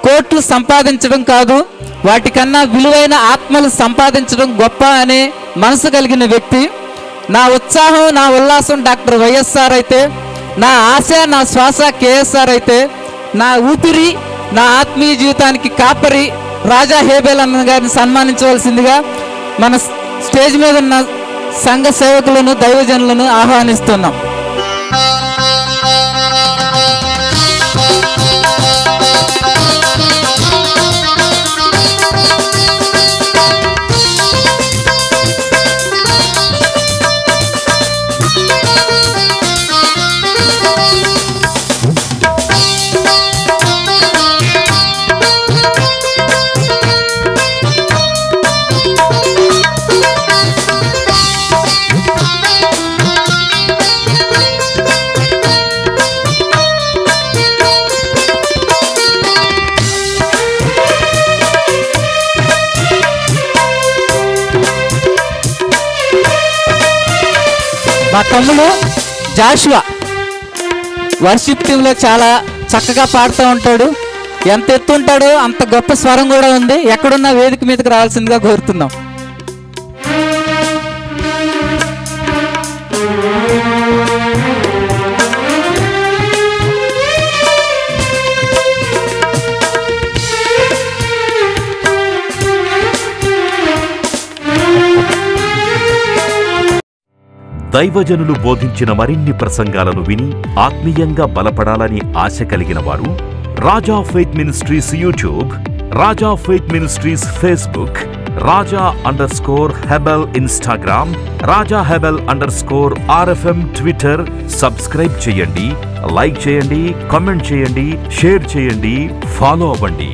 కోట్లు సంపాదించడం కాదు, వాటికన్నా విలువైన ఆత్మలు సంపాదించడం గొప్ప అనే మనసు కలిగిన వ్యక్తి. నా ఉత్సాహం, నా ఉల్లాసం డాక్టర్ వైఎస్ఆర్ అయితే, నా ఆశ, నా శ్వాస కేఎస్ఆర్ అయితే, నా ఊపిరి, నా ఆత్మీయ జీవితానికి కాపరి రాజా హేబెల్ అన్న గారిని సన్మానించవలసిందిగా మన స్టేజ్ మీద ఉన్న సంఘ సేవకులను, దైవజనులను ఆహ్వానిస్తున్నాం. మా తమ్ముడు జాషువా వర్షిప్ టీంలో చాలా చక్కగా పాడుతూ ఉంటాడు. ఎంత ఎత్తుంటాడో అంత గొప్ప స్వరం కూడా ఉంది. ఎక్కడున్నా వేదిక మీదకి రావాల్సిందిగా కోరుతున్నాం. దైవజనులు బోధించిన మరిన్ని ప్రసంగాలను విని ఆత్మీయంగా బలపడాలని ఆశ కలిగిన వారు Raja Faith Ministries YouTube, Raja Faith Ministries Facebook, Raja Hebel Instagram, Raja Hebel RFM Twitter subscribe చేయండి, లైక్ చేయండి, కామెంట్ చేయండి, షేర్ చేయండి, ఫాలో అవ్వండి.